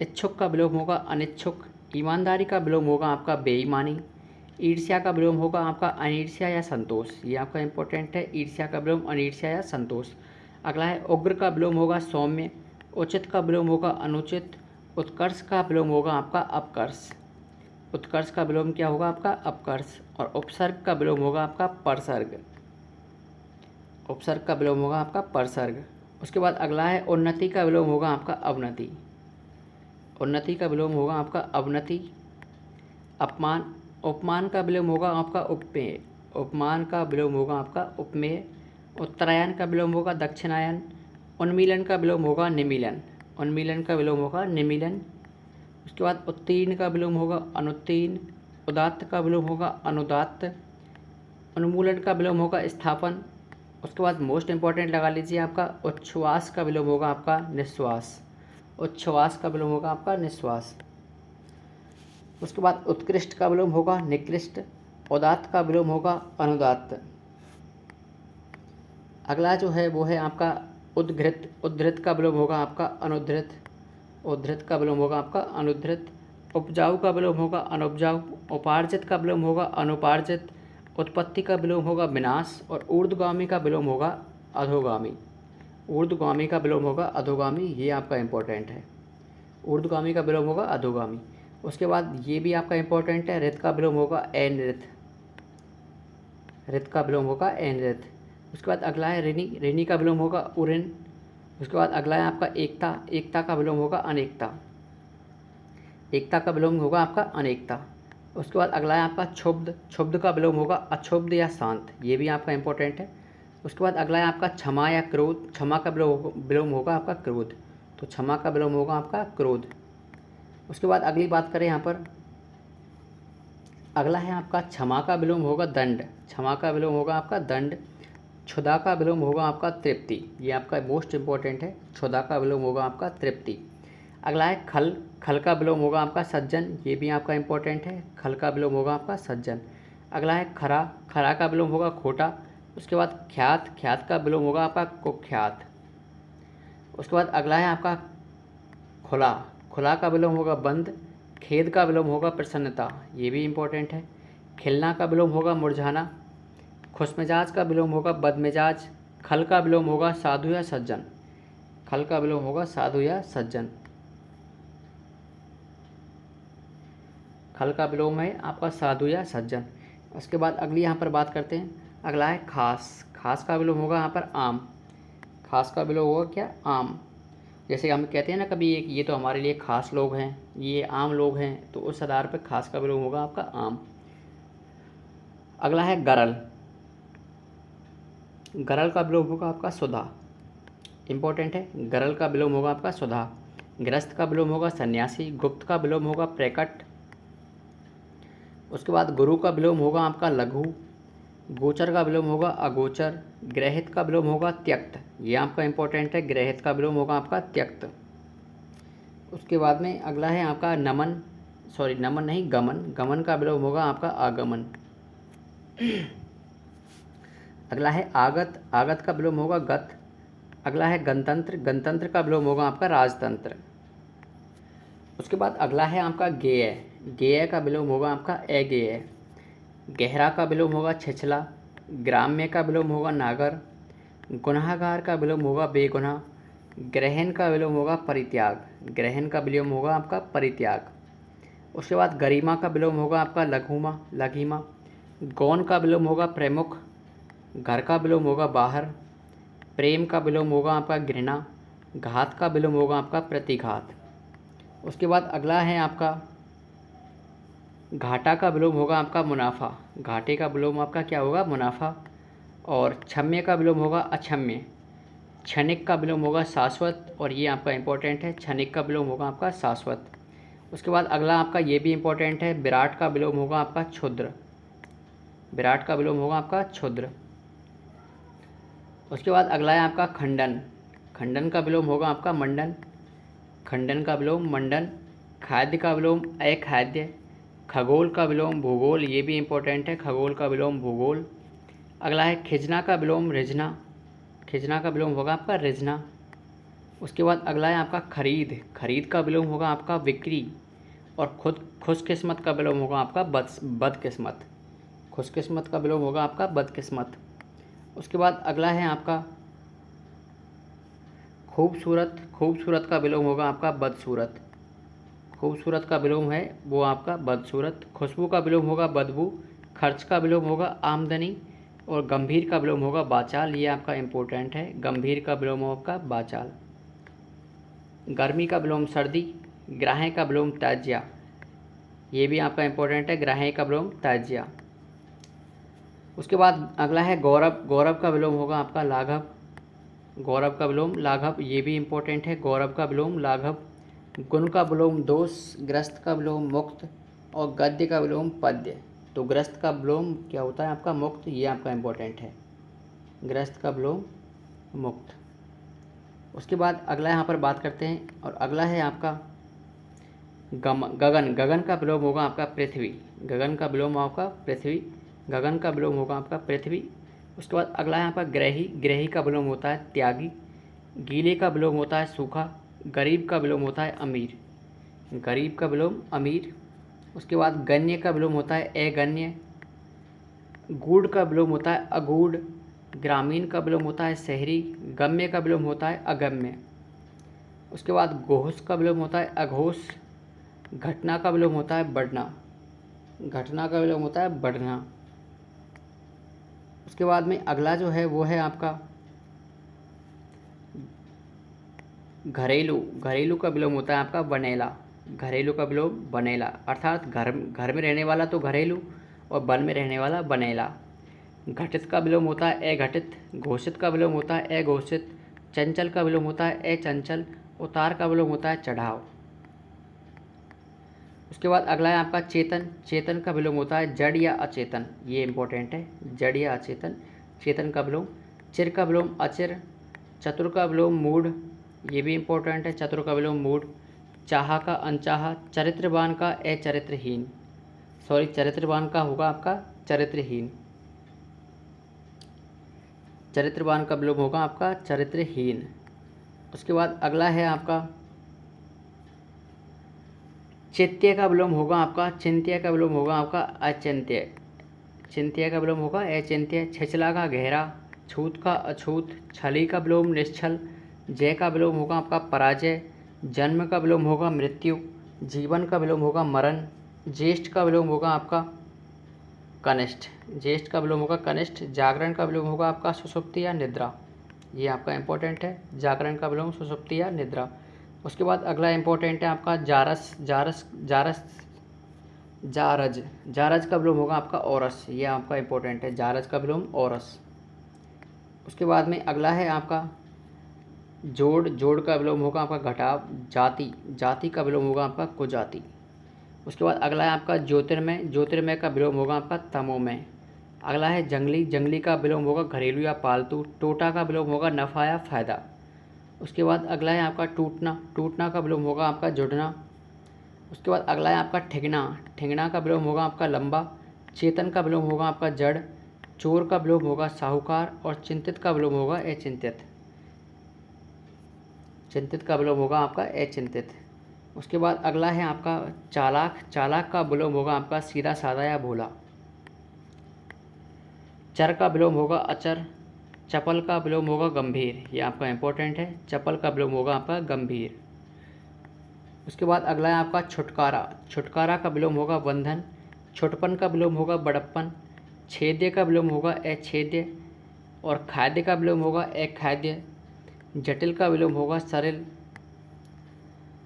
इच्छुक का विलोम होगा अनिच्छुक। ईमानदारी का विलोम होगा आपका बेईमानी। ईर्ष्या का विलोम होगा आपका अनीर्ष्या या संतोष, ये आपका इंपॉर्टेंट है। ईर्ष्या का विलोम अनीर्ष्या या संतोष। अगला है उग्र का विलोम होगा सौम्य। उचित का विलोम होगा अनुचित। उत्कर्ष का विलोम होगा आपका अपकर्ष। उत्कर्ष का विलोम क्या होगा आपका अपकर्ष। और उपसर्ग का विलोम होगा आपका परसर्ग। उपसर्ग का विलोम होगा आपका परसर्ग। उसके बाद अगला है उन्नति का विलोम होगा आपका अवनति। उन्नति का विलोम होगा आपका अवनति। अपमान, उपमान का विलोम होगा आपका उपमेय। उपमान का विलोम होगा आपका उपमेय। उत्तरायण का विलोम होगा दक्षिणायन। उन्मीलन का विलोम होगा निमीलन। उन्मीलन का विलोम होगा निमीलन। उसके बाद उत्तीर्ण का विलोम होगा अनुत्तीर्ण। उदात्त का विलोम होगा अनुदात्त। उन्मूलन का विलोम होगा स्थापन। उसके बाद मोस्ट इंपॉर्टेंट लगा लीजिए आपका उच्छ्वास का विलोम होगा आपका निश्वास। उच्छ्वास का विलोम होगा आपका निश्वास। उसके बाद उत्कृष्ट का विलोम होगा निकृष्ट। उदात्त का विलोम होगा अनुदात्त। अगला जो है वो है आपका उद्धृत। उद्धृत का विलोम होगा आपका अनुद्धृत। उद्धृत का विलोम होगा आपका अनुद्धृत। उपजाऊ का विलोम होगा अनुपजाऊ। उपार्जित का विलोम होगा अनुपार्जित। उत्पत्ति का विलोम होगा विनाश। और ऊर्ध्वगामी का विलोम होगा अधोगामी। ऊर्ध्वगामी का विलोम होगा अधोगामी, ये आपका इम्पोर्टेंट है। ऊर्ध्वगामी का विलोम होगा अधोगामी। उसके बाद ये भी आपका इम्पोर्टेंट है, ऋत का विलोम होगा अनृत। ऋत का विलोम होगा अनृत। उसके बाद अगला है ऋणी। ऋणी का विलोम होगा उऋण। उसके बाद अगला है आपका एकता। एकता का विलोम होगा अनेकता। एकता का विलोम होगा आपका अनेकता। उसके बाद अगला है आपका क्षुब्ध। क्षुब्ध का विलोम होगा अक्षुब्ध या शांत, ये भी आपका इंपॉर्टेंट है। उसके बाद अगला है आपका क्षमा या क्रोध। क्षमा का विलोम होगा आपका क्रोध, तो क्षमा का विलोम होगा आपका क्रोध। उसके बाद अगली बात करें यहाँ पर, अगला है आपका क्षमा का विलोम होगा दंड। क्षमा का विलोम होगा आपका दंड। क्षुधा का विलोम होगा आपका तृप्ति, ये आपका मोस्ट इंपॉर्टेंट है। क्षुधा का विलोम होगा आपका तृप्ति। अगला है खल। खल का विलोम होगा आपका सज्जन, ये भी आपका इंपॉर्टेंट है। खल का विलोम होगा आपका सज्जन। अगला है खरा। खरा का विलोम होगा खोटा। उसके बाद ख्यात। ख्यात का विलोम होगा आपका कुख्यात। उसके बाद अगला है आपका खुला। खुला का विलोम होगा बंद। खेद का विलोम होगा प्रसन्नता, ये भी इंपॉर्टेंट है। खिलना का विलोम होगा मुरझाना। खुशमिजाज का विलोम होगा बदमिजाज। खल का विलोम होगा साधु या सज्जन। खल का विलोम होगा साधु या सज्जन। खल का विलोम है आपका साधु या सज्जन। उसके बाद अगली यहाँ पर बात करते हैं, अगला है खास। खास का विलोम होगा यहाँ पर आम। खास का विलोम होगा क्या, आम। जैसे हम कहते हैं ना कभी एक, ये तो हमारे लिए खास लोग हैं, ये आम लोग हैं, तो उस आधार पर खास का विलोम होगा आपका आम। अगला है गरल। गरल का विलोम होगा आपका सुधा, इंपॉर्टेंट है। गरल का विलोम होगा आपका सुधा। गृहस्थ का विलोम होगा सन्यासी। गुप्त का विलोम होगा प्रकट। उसके बाद गुरु का विलोम होगा आपका लघु। गोचर का विलोम होगा अगोचर। ग्रहित का विलोम होगा त्यक्त, ये आपका इंपॉर्टेंट है। ग्रहित का विलोम होगा आपका त्यक्त। उसके बाद में अगला है आपका नमन, सॉरी नमन नहीं, गमन। गमन का विलोम होगा आपका आगमन। अगला है आगत। आगत का विलोम होगा गत। अगला है गणतंत्र। गणतंत्र का विलोम होगा आपका राजतंत्र। उसके बाद अगला है आपका गेय। गेय का विलोम होगा आपका अगेय। गहरा का विलोम होगा छिछला। ग्राम्य का विलोम होगा नागर। गुनाहगार का विलोम होगा बेगुनाह। ग्रहण का विलोम होगा परित्याग। ग्रहण का विलोम होगा आपका परित्याग। उसके बाद गरिमा का विलोम होगा आपका लघुमा, लघिमा। गौण का विलोम होगा प्रमुख। घर का विलोम होगा बाहर। प्रेम का विलोम होगा आपका घृणा। घात का विलोम होगा आपका प्रतिघात। उसके बाद अगला है आपका घाटा का विलोम होगा आपका मुनाफा। घाटे का विलोम आपका क्या होगा, मुनाफा। और क्षम्य का विलोम होगा अक्षम्य। क्षणिक का विलोम होगा शाश्वत, और ये आपका इंपॉर्टेंट है। क्षणिक का विलोम होगा आपका शाश्वत। उसके बाद अगला आपका ये भी इंपॉर्टेंट है, विराट का विलोम होगा आपका क्षुद्र। विराट का विलोम होगा आपका क्षुद्र। उसके बाद अगला है आपका खंडन। खंडन का विलोम होगा आपका मंडन। खंडन का विलोम मंडन। खाद्य का विलोम अखाद्य। खगोल का विलोम भूगोल, ये भी इंपॉर्टेंट है। खगोल का विलोम भूगोल। अगला है खिजना का विलोम रिझना। खिजना का विलोम होगा आपका रिझना। उसके बाद अगला है आपका खरीद। खरीद का विलोम होगा आपका बिक्री। और खुशकिस्मत का विलोम होगा आपका बदकिस्मत। खुशकिस्मत का विलोम होगा आपका बदकिस्मत। उसके बाद अगला है आपका खूबसूरत। खूबसूरत का विलोम होगा आपका बदसूरत। खूबसूरत का विलोम है वो आपका बदसूरत। खुशबू का विलोम होगा बदबू। खर्च का विलोम होगा आमदनी। और गंभीर का विलोम होगा वाचाल, ये आपका इम्पोर्टेंट है। गंभीर का विलोम होगा वाचाल। गर्मी का विलोम सर्दी, ग्राह्य का विलोम त्याज्या, ये भी आपका इम्पोर्टेंट है। ग्राह्य का विलोम त्याज्या। उसके बाद अगला है गौरव। गौरव का विलोम होगा आपका लाघव। गौरव का विलोम लाघव, ये भी इम्पोर्टेंट है। गौरव का विलोम लाघव। गुण का विलोम दोष, ग्रस्त का विलोम मुक्त और गद्य का विलोम पद्य। तो ग्रस्त का विलोम क्या होता है आपका मुक्त, ये आपका इम्पोर्टेंट है। ग्रस्त का विलोम मुक्त। उसके बाद अगला यहाँ पर बात करते हैं, और अगला है आपका गगन। गगन का विलोम होगा आपका पृथ्वी। गगन का विलोम आपका पृथ्वी। गगन का विलोम होगा आपका पृथ्वी। उसके बाद अगला यहाँ पर ग्रही। ग्रही का विलोम होता है त्यागी। गीले का विलोम होता है सूखा। गरीब का विलोम होता है अमीर। गरीब का विलोम अमीर। उसके बाद गण्य का विलोम होता है अगण्य। गूढ़ का विलोम होता है अगूढ़। ग्रामीण का विलोम होता है शहरी। गम्य का विलोम होता है अगम्य। उसके बाद घोष का विलोम होता है अघोष। घटना का विलोम होता है बढ़ना। घटना का विलोम होता है बढ़ना। उसके बाद में अगला जो है वो है आपका घरेलू। घरेलू का विलोम होता है आपका बनेला। घरेलू का विलोम बनेला, अर्थात घर में रहने वाला तो घरेलू और वन में रहने वाला बनेला। घटित का विलोम होता है अघटित। घोषित का विलोम होता है अघोषित। चंचल का विलोम होता है अचंचल। उतार का विलोम होता है चढ़ाव। उसके बाद अगला है आपका चेतन। चेतन का विलोम होता है जड़ या अचेतन, ये इंपॉर्टेंट है। जड़ या अचेतन, चेतन का विलोम। चिर का विलोम अचिर। चतुर का विलोम मूढ़, ये भी इंपॉर्टेंट है। चतुर का विलोम मूढ़। चाहा का अनचाहा। चरित्रवान का अचरित्रहीन, सॉरी चरित्रवान का होगा आपका चरित्रहीन। चरित्रवान का विलोम होगा आपका चरित्रहीन। उसके बाद अगला है आपका चित्य का विलोम होगा आपका चिंत्य। का विलोम होगा आपका अचिंत्य। चिंत्य का विलोम होगा अचिंत्य। छिछला का गहरा। छूत का अछूत। छली का विलोम निश्छल। जय का विलोम होगा आपका पराजय। जन्म का विलोम होगा मृत्यु। जीवन का विलोम होगा मरण। ज्येष्ठ का विलोम होगा आपका कनिष्ठ। ज्येष्ठ का विलोम होगा कनिष्ठ। जागरण का विलोम होगा आपका सुषुप्ति या निद्रा, ये आपका इंपॉर्टेंट है। जागरण का विलोम सुषुप्ति या निद्रा। उसके बाद अगला इंपॉर्टेंट है आपका जारस। जारस जारस जारज। जारज का विलोम होगा आपका औरस, ये आपका इंपॉर्टेंट है। जारज का विलोम औरस। उसके बाद में अगला है आपका जोड़। जोड़ का विलोम होगा आपका घटाव। जाति। जाति का विलोम होगा आपका कुजाति। उसके बाद अगला है आपका ज्योतिर्मय। ज्योतिर्मय का विलोम होगा आपका तमोमय। अगला है जंगली। जंगली का विलोम होगा घरेलू या पालतू। टोटा का विलोम होगा नफ़ा या फ़ायदा। उसके बाद अगला है आपका टूटना। टूटना का विलोम होगा आपका जुड़ना। उसके बाद अगला है आपका ठिगना। ठिगना का विलोम होगा आपका लंबा। चेतन का विलोम होगा आपका जड़। चोर का विलोम होगा साहूकार। और चिंतित का विलोम होगा अचिंतित। चिंतित का विलोम होगा आपका अचिंतित। उसके बाद अगला है आपका चालाक। चालाक का विलोम होगा आपका सीधा साधा या भोला। चर का विलोम होगा अचर। चपल का विलोम होगा गंभीर, ये आपका इंपॉर्टेंट है। चपल का विलोम होगा आपका गंभीर। उसके बाद अगला है आपका छुटकारा। छुटकारा का विलोम होगा बंधन। छुटपन का विलोम होगा बड़प्पन। छेद्य का विलोम होगा अछेद्य। और खाद्य का विलोम होगा अखाद्य। जटिल का विलोम होगा सरल।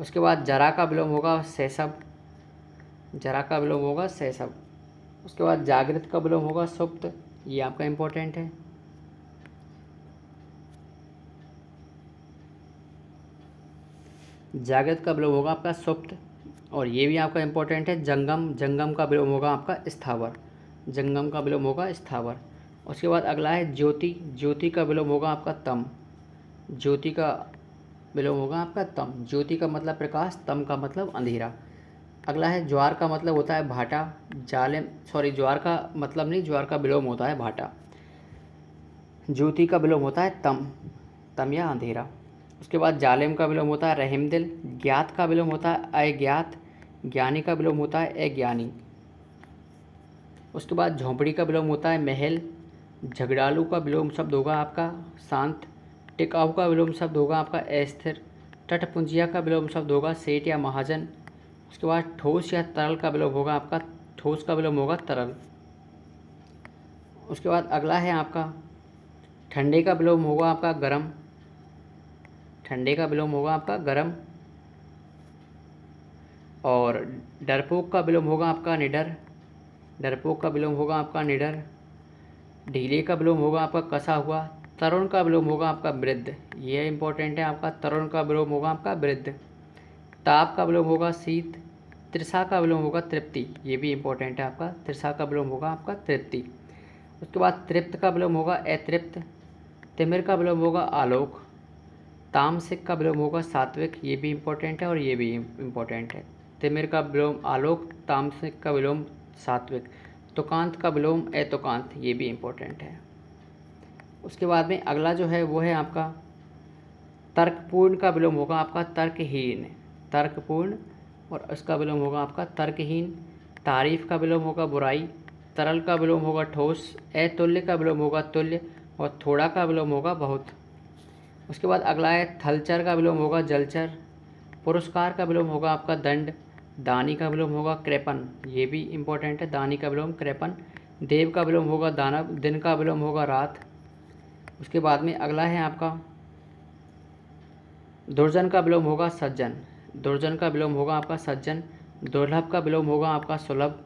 उसके बाद जरा का विलोम होगा शैशव। जरा का विलोम होगा शैशव। उसके बाद जागृत का विलोम होगा सुप्त, ये आपका इंपॉर्टेंट है। जागृत का विलोम होगा आपका सुप्त, और ये भी आपका इंपॉर्टेंट है। जंगम। जंगम का विलोम होगा आपका स्थावर। जंगम का विलोम होगा स्थावर। उसके बाद अगला है ज्योति। ज्योति का विलोम होगा आपका तम। ज्योति का विलोम होगा आपका तम। ज्योति का मतलब प्रकाश, तम का मतलब अंधेरा। अगला है ज्वार। का मतलब होता है भाटा। ज्वार का मतलब नहीं, ज्वार का विलोम होता है भाटा। ज्योति का विलोम होता है तम, तम या अंधेरा। उसके बाद जालिम का विलोम होता है रहमदिल। ज्ञात का विलोम होता है अज्ञात। ज्ञानी का विलोम होता है अज्ञानी। उसके बाद झोंपड़ी का विलोम होता है महल। झगड़ालू का विलोम शब्द होगा आपका शांत। टिकाऊ का विलोम शब्द होगा आपका अस्थिर। तटपुंजिया का विलोम शब्द होगा सेठ या महाजन। उसके बाद ठोस या तरल का विलोम होगा आपका, ठोस का विलोम होगा तरल। उसके बाद अगला है आपका ठंडे का विलोम होगा आपका गर्म, ठंडे का विलोम होगा आपका गर्म। और डरपोक का विलोम होगा आपका निडर, डरपोक का विलोम होगा आपका निडर। ढीले का विलोम होगा आपका कसा हुआ। तरुण का विलोम होगा आपका वृद्ध, यह इंपॉर्टेंट है आपका, तरुण का विलोम होगा आपका वृद्ध। ताप का विलोम होगा शीत। तृषा का विलोम होगा तृप्ति, ये भी इंपॉर्टेंट है आपका, तृषा का विलोम होगा आपका तृप्ति। उसके बाद तृप्त का विलोम होगा अतृप्त। तिमिर का विलोम होगा आलोक। तामसिक का विलोम होगा सात्विक, ये भी इंपॉर्टेंट है और ये भी इंपॉर्टेंट है। तिमिर का विलोम आलोक, तामसिक का विलोम सात्विक। तुकांत का विलोम अतुकांत, ये भी इंपॉर्टेंट है। उसके बाद में अगला जो है वो है आपका तर्कपूर्ण का विलोम होगा आपका तर्कहीन, तर्कपूर्ण, और उसका विलोम होगा आपका तर्कहीन। तारीफ का विलोम होगा बुराई। तरल का विलोम होगा ठोस। अतुल्य का विलोम होगा तुल्य, और थोड़ा का विलोम होगा बहुत। उसके बाद अगला है थलचर का विलोम होगा जलचर। पुरस्कार का विलोम होगा आपका दंड। दानी का विलोम होगा कृपण, ये भी इंपॉर्टेंट है, दानी का विलोम कृपण। देव का विलोम होगा दानव। दिन का विलोम होगा रात। उसके बाद में अगला है आपका दुर्जन का विलोम होगा सज्जन, दुर्जन का विलोम होगा आपका सज्जन। दुर्लभ का विलोम होगा आपका सुलभ।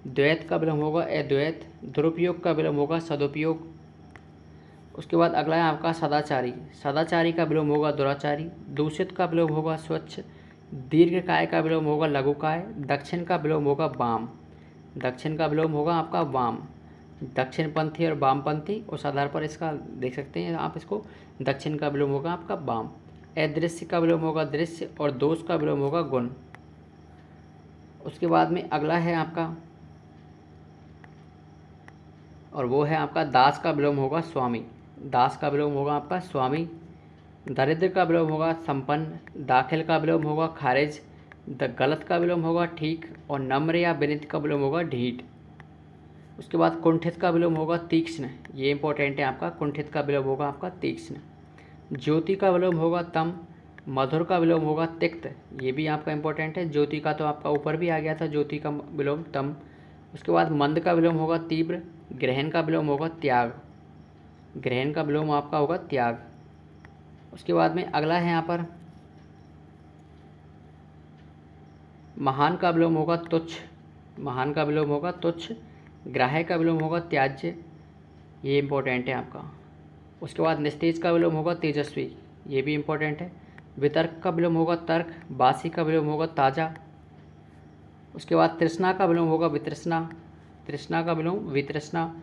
द्वैत का विलोम होगा अद्वैत। दुरुपयोग का विलोम होगा सदुपयोग। उसके बाद अगला है आपका सदाचारी, सदाचारी का विलोम होगा दुराचारी। दूषित का विलोम होगा स्वच्छ। दीर्घकाय का विलोम होगा लघुकाय। दक्षिण का विलोम होगा वाम, दक्षिण का विलोम होगा आपका वाम। दक्षिणपंथी और वामपंथी, उस आधार पर इसका देख सकते हैं आप इसको। दक्षिण का विलोम होगा आपका वाम। अदृश्य का विलोम होगा दृश्य, और दोष का विलोम होगा गुण। उसके बाद में अगला है आपका, और वो है आपका दास का विलोम होगा स्वामी, दास का विलोम होगा आपका स्वामी। दरिद्र का विलोम होगा संपन्न। दाखिल का विलोम होगा खारिज। गलत का विलोम होगा ठीक, और नम्र या विनीत का विलोम होगा ढीठ। उसके बाद कुंठित का विलोम होगा तीक्ष्ण, ये इंपॉर्टेंट है आपका, कुंठित का विलोम होगा आपका तीक्ष्ण। ज्योति का विलोम होगा तम। मधुर का विलोम होगा तिक्त, ये भी आपका इंपॉर्टेंट है। ज्योति का तो आपका ऊपर भी आ गया था, ज्योति का विलोम तम। उसके बाद मंद का विलोम होगा तीव्र। ग्रहण का विलोम होगा त्याग, ग्रहण का विलोम आपका होगा त्याग। उसके बाद में अगला है यहाँ पर महान का विलोम होगा तुच्छ, महान का विलोम होगा तुच्छ। ग्राह्य का विलोम होगा त्याज्य, ये इंपॉर्टेंट है आपका। उसके बाद निस्तेज का विलोम होगा तेजस्वी, ये भी इंपॉर्टेंट है। वितर्क का विलोम होगा तर्क। बासी का विलोम होगा ताज़ा। उसके बाद तृष्णा का विलोम होगा वितृष्णा, तृष्णा का विलोम वितृष्णा।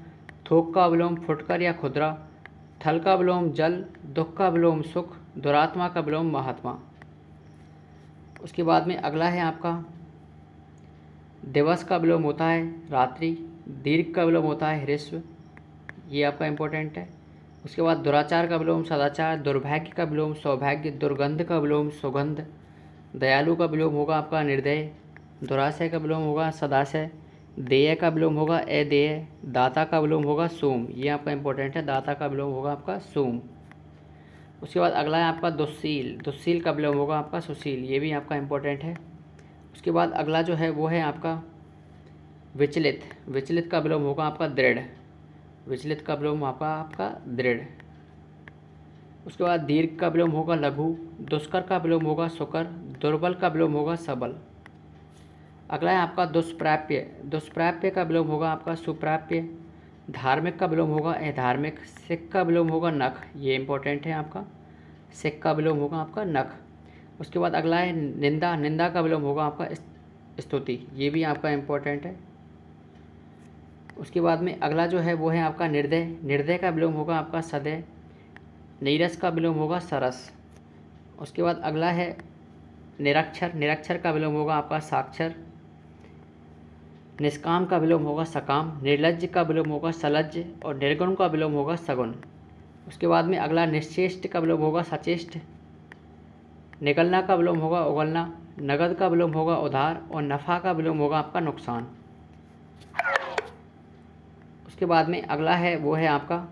थोक का विलोम फुटकर या खुदरा। थल का विलोम जल। दुख का विलोम सुख। दुरात्मा का विलोम महात्मा। उसके बाद में अगला है आपका दिवस का विलोम होता है रात्रि। दीर्घ का विलोम होता है ह्रस्व, ये आपका इंपॉर्टेंट है। उसके बाद दुराचार का विलोम सदाचार। दुर्भाग्य का विलोम सौभाग्य। दुर्गंध का विलोम सुगंध। दयालु का विलोम होगा आपका निर्दय। दुराशय का विलोम होगा सदाशय। देय का विलोम होगा अदेय। दाता का विलोम होगा सोम, ये आपका इंपॉर्टेंट है, दाता का विलोम होगा आपका सोम। उसके बाद अगला है आपका दुस्सील, दुस्सील का विलोम होगा आपका सुशील, ये भी आपका इंपॉर्टेंट है। उसके बाद अगला जो है वो है आपका विचलित, विचलित का विलोम होगा आपका दृढ़, विचलित का विलोम आपका दृढ़। उसके बाद दीर्घ का विलोम होगा लघु। दुष्कर का विलोम होगा सुकर। दुर्बल का विलोम होगा सबल। अगला है आपका दुष्प्राप्य, दुष्प्राप्य का विलोम होगा आपका सुप्राप्य। धार्मिक का विलोम होगा अधार्मिक। सिख का विलोम होगा नख, ये इंपॉर्टेंट है आपका, सिख का विलोम होगा आपका नख। उसके बाद अगला है निंदा, निंदा का विलोम होगा आपका स्तुति, ये भी आपका इंपॉर्टेंट है। उसके बाद में अगला जो है वो है आपका निर्दय, निर्दय का विलोम होगा आपका सदय। नीरस का विलोम होगा सरस। उसके बाद अगला है निरक्षर, निरक्षर का विलोम होगा आपका साक्षर। निष्काम का विलोम होगा सकाम। निर्लज्ज का विलोम होगा सलज्ज, और निर्गुण का विलोम होगा सगुण। उसके बाद में अगला निश्चेष्ट का विलोम होगा सचेष्ट। निगलना का विलोम होगा उगलना। नगद का विलोम होगा उधार, और नफ़ा का विलोम होगा आपका नुकसान। उसके बाद में अगला है वो है आपका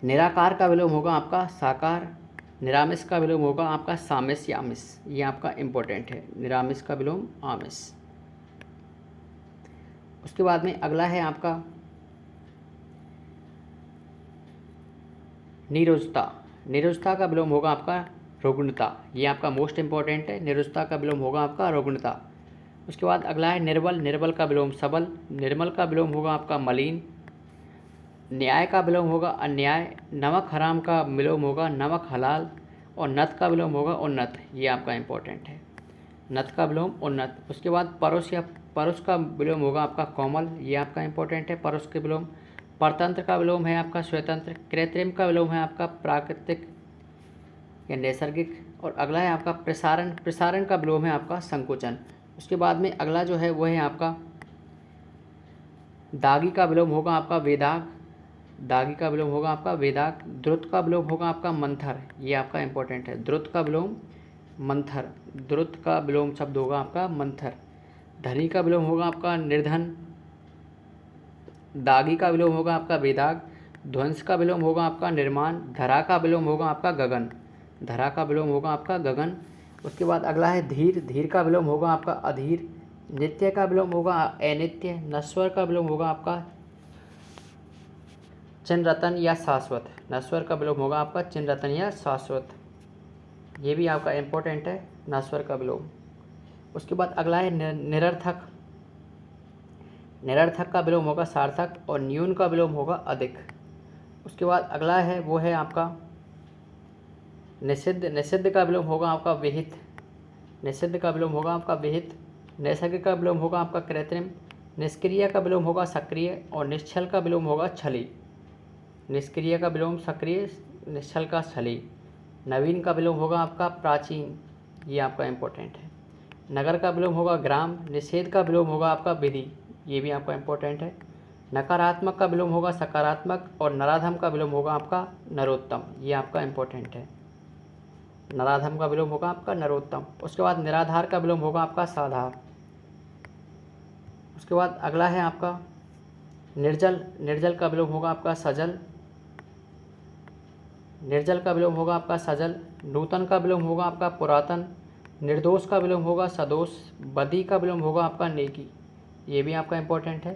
निराकार का विलोम होगा आपका साकार। निरामिष का विलोम होगा आपका सामिस यामिस, ये आपका इम्पोर्टेंट है, निरामिष का विलोम आमिष। उसके बाद में अगला है आपका निरोजता। निरोजता का विलोम होगा आपका रुग्णता। ये आपका मोस्ट इंपॉर्टेंट है। निरोजता का विलोम होगा आपका रुग्णता। उसके बाद अगला है निर्बल। निर्बल का विलोम सबल। निर्मल का विलोम होगा आपका मलिन। न्याय का विलोम होगा अन्याय। नमक हराम का विलोम होगा नमक हलाल। और नत का विलोम होगा उन्नत। ये आपका इंपॉर्टेंट है, नत का विलोम उन्नत। उसके बाद परुष या परुष का विलोम होगा आपका कोमल। ये आपका इंपॉर्टेंट है, परुष के विलोम। परतंत्र का विलोम है आपका स्वतंत्र। कृत्रिम का विलोम है आपका प्राकृतिक या नैसर्गिक। और अगला है आपका प्रसारण। प्रसारण का विलोम है आपका संकुचन। उसके बाद में अगला जो है वो है आपका दागी का विलोम होगा आपका वेदाग। दागी का विलोम होगा आपका वेदाग। द्रुत का विलोम होगा आपका मंथर। ये आपका इंपॉर्टेंट है, द्रुत का विलोम मंथर। द्रुत का विलोम शब्द होगा आपका मंथर। धनी का विलोम होगा आपका निर्धन। दागी का विलोम होगा आपका वेदाग। ध्वंस का विलोम होगा आपका निर्माण। धरा का विलोम होगा आपका गगन। धरा का विलोम होगा आपका गगन। उसके बाद अगला है धीर। धीर का विलोम होगा आपका अधीर। नित्य का विलोम होगा अनित्य। नश्वर का विलोम होगा आपका चिन्ह या शाश्वत। नश्वर का विलोम होगा आपका चिन्ह या शाश्वत। ये भी आपका इंपॉर्टेंट है, नश्वर का विलोम। उसके बाद अगला है निरर्थक। निरर्थक का विलोम होगा सार्थक। और न्यून का विलोम होगा अधिक। उसके बाद अगला है वो है आपका निषिद्ध। निषिद्ध का विलोम होगा आपका विहित। निषिद्ध का विलोम होगा आपका विहित। नैसर्गिक का विलोम होगा आपका कृत्रिम। निष्क्रिय का विलोम होगा सक्रिय। और निश्चल का विलोम होगा छली। निष्क्रिय का विलोम सक्रिय, निश्चल का छली। नवीन का विलोम होगा आपका प्राचीन। ये आपका इंपॉर्टेंट है। नगर का विलोम होगा ग्राम। निषेध का विलोम होगा आपका विधि। ये भी आपका इंपॉर्टेंट है। नकारात्मक का विलोम होगा सकारात्मक। और नराधम का विलोम होगा आपका नरोत्तम। ये आपका इंपॉर्टेंट है, नराधम का विलोम होगा आपका नरोत्तम। उसके बाद निराधार का विलोम होगा आपका साधार। उसके बाद अगला है आपका निर्जल। निर्जल का विलोम होगा आपका सजल। निर्जल का विलोम होगा आपका सजल। नूतन का विलोम होगा आपका पुरातन। निर्दोष का विलोम होगा सदोष। बदी का विलोम होगा आपका नेकी। ये भी आपका इंपॉर्टेंट है।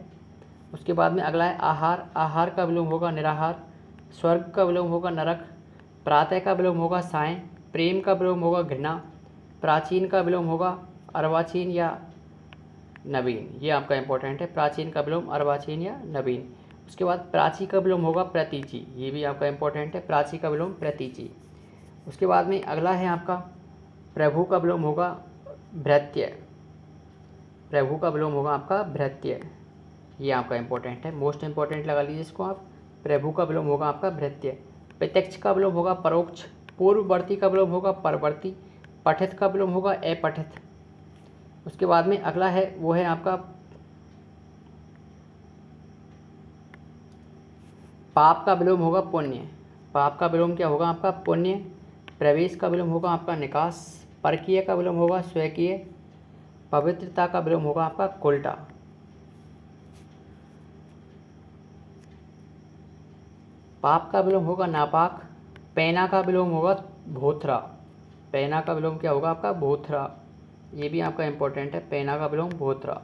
उसके बाद में अगला है आहार। आहार का विलोम होगा निराहार। स्वर्ग का विलोम होगा नरक। प्रातः का विलोम होगा सायं। प्रेम का विलोम होगा घृणा। प्राचीन का विलोम होगा अर्वाचीन या नवीन। ये आपका इंपॉर्टेंट है, प्राचीन का विलोम अर्वाचीन या नवीन। उसके बाद प्राची का विलोम होगा प्रतीचि। ये भी आपका इंपॉर्टेंट है, प्राची का विलोम प्रतीचि। उसके बाद में अगला है आपका प्रभु का विलोम होगा भृत्य। प्रभु का विलोम होगा आपका भृत्य। ये आपका इंपॉर्टेंट है, मोस्ट इंपॉर्टेंट लगा लीजिए इसको आप। प्रभु का विलोम होगा आपका भृत्य। प्रत्यक्ष का विलोम होगा परोक्ष। पूर्ववर्ती का विलोम होगा परवर्ती। पठित का विलोम होगा अपठित। उसके बाद में अगला है वो है आपका पाप का विलोम होगा पुण्य। पाप का विलोम क्या होगा आपका पुण्य। प्रवेश का विलोम होगा आपका निकास। परकीय का विलोम होगा स्वकीय। पवित्रता का विलोम होगा आपका कुल्टा। पाप का विलोम होगा नापाक। पैना का विलोम होगा भोथरा। पैना का विलोम क्या होगा आपका भोथरा। ये भी आपका इंपॉर्टेंट है, पैना का विलोम भोथरा।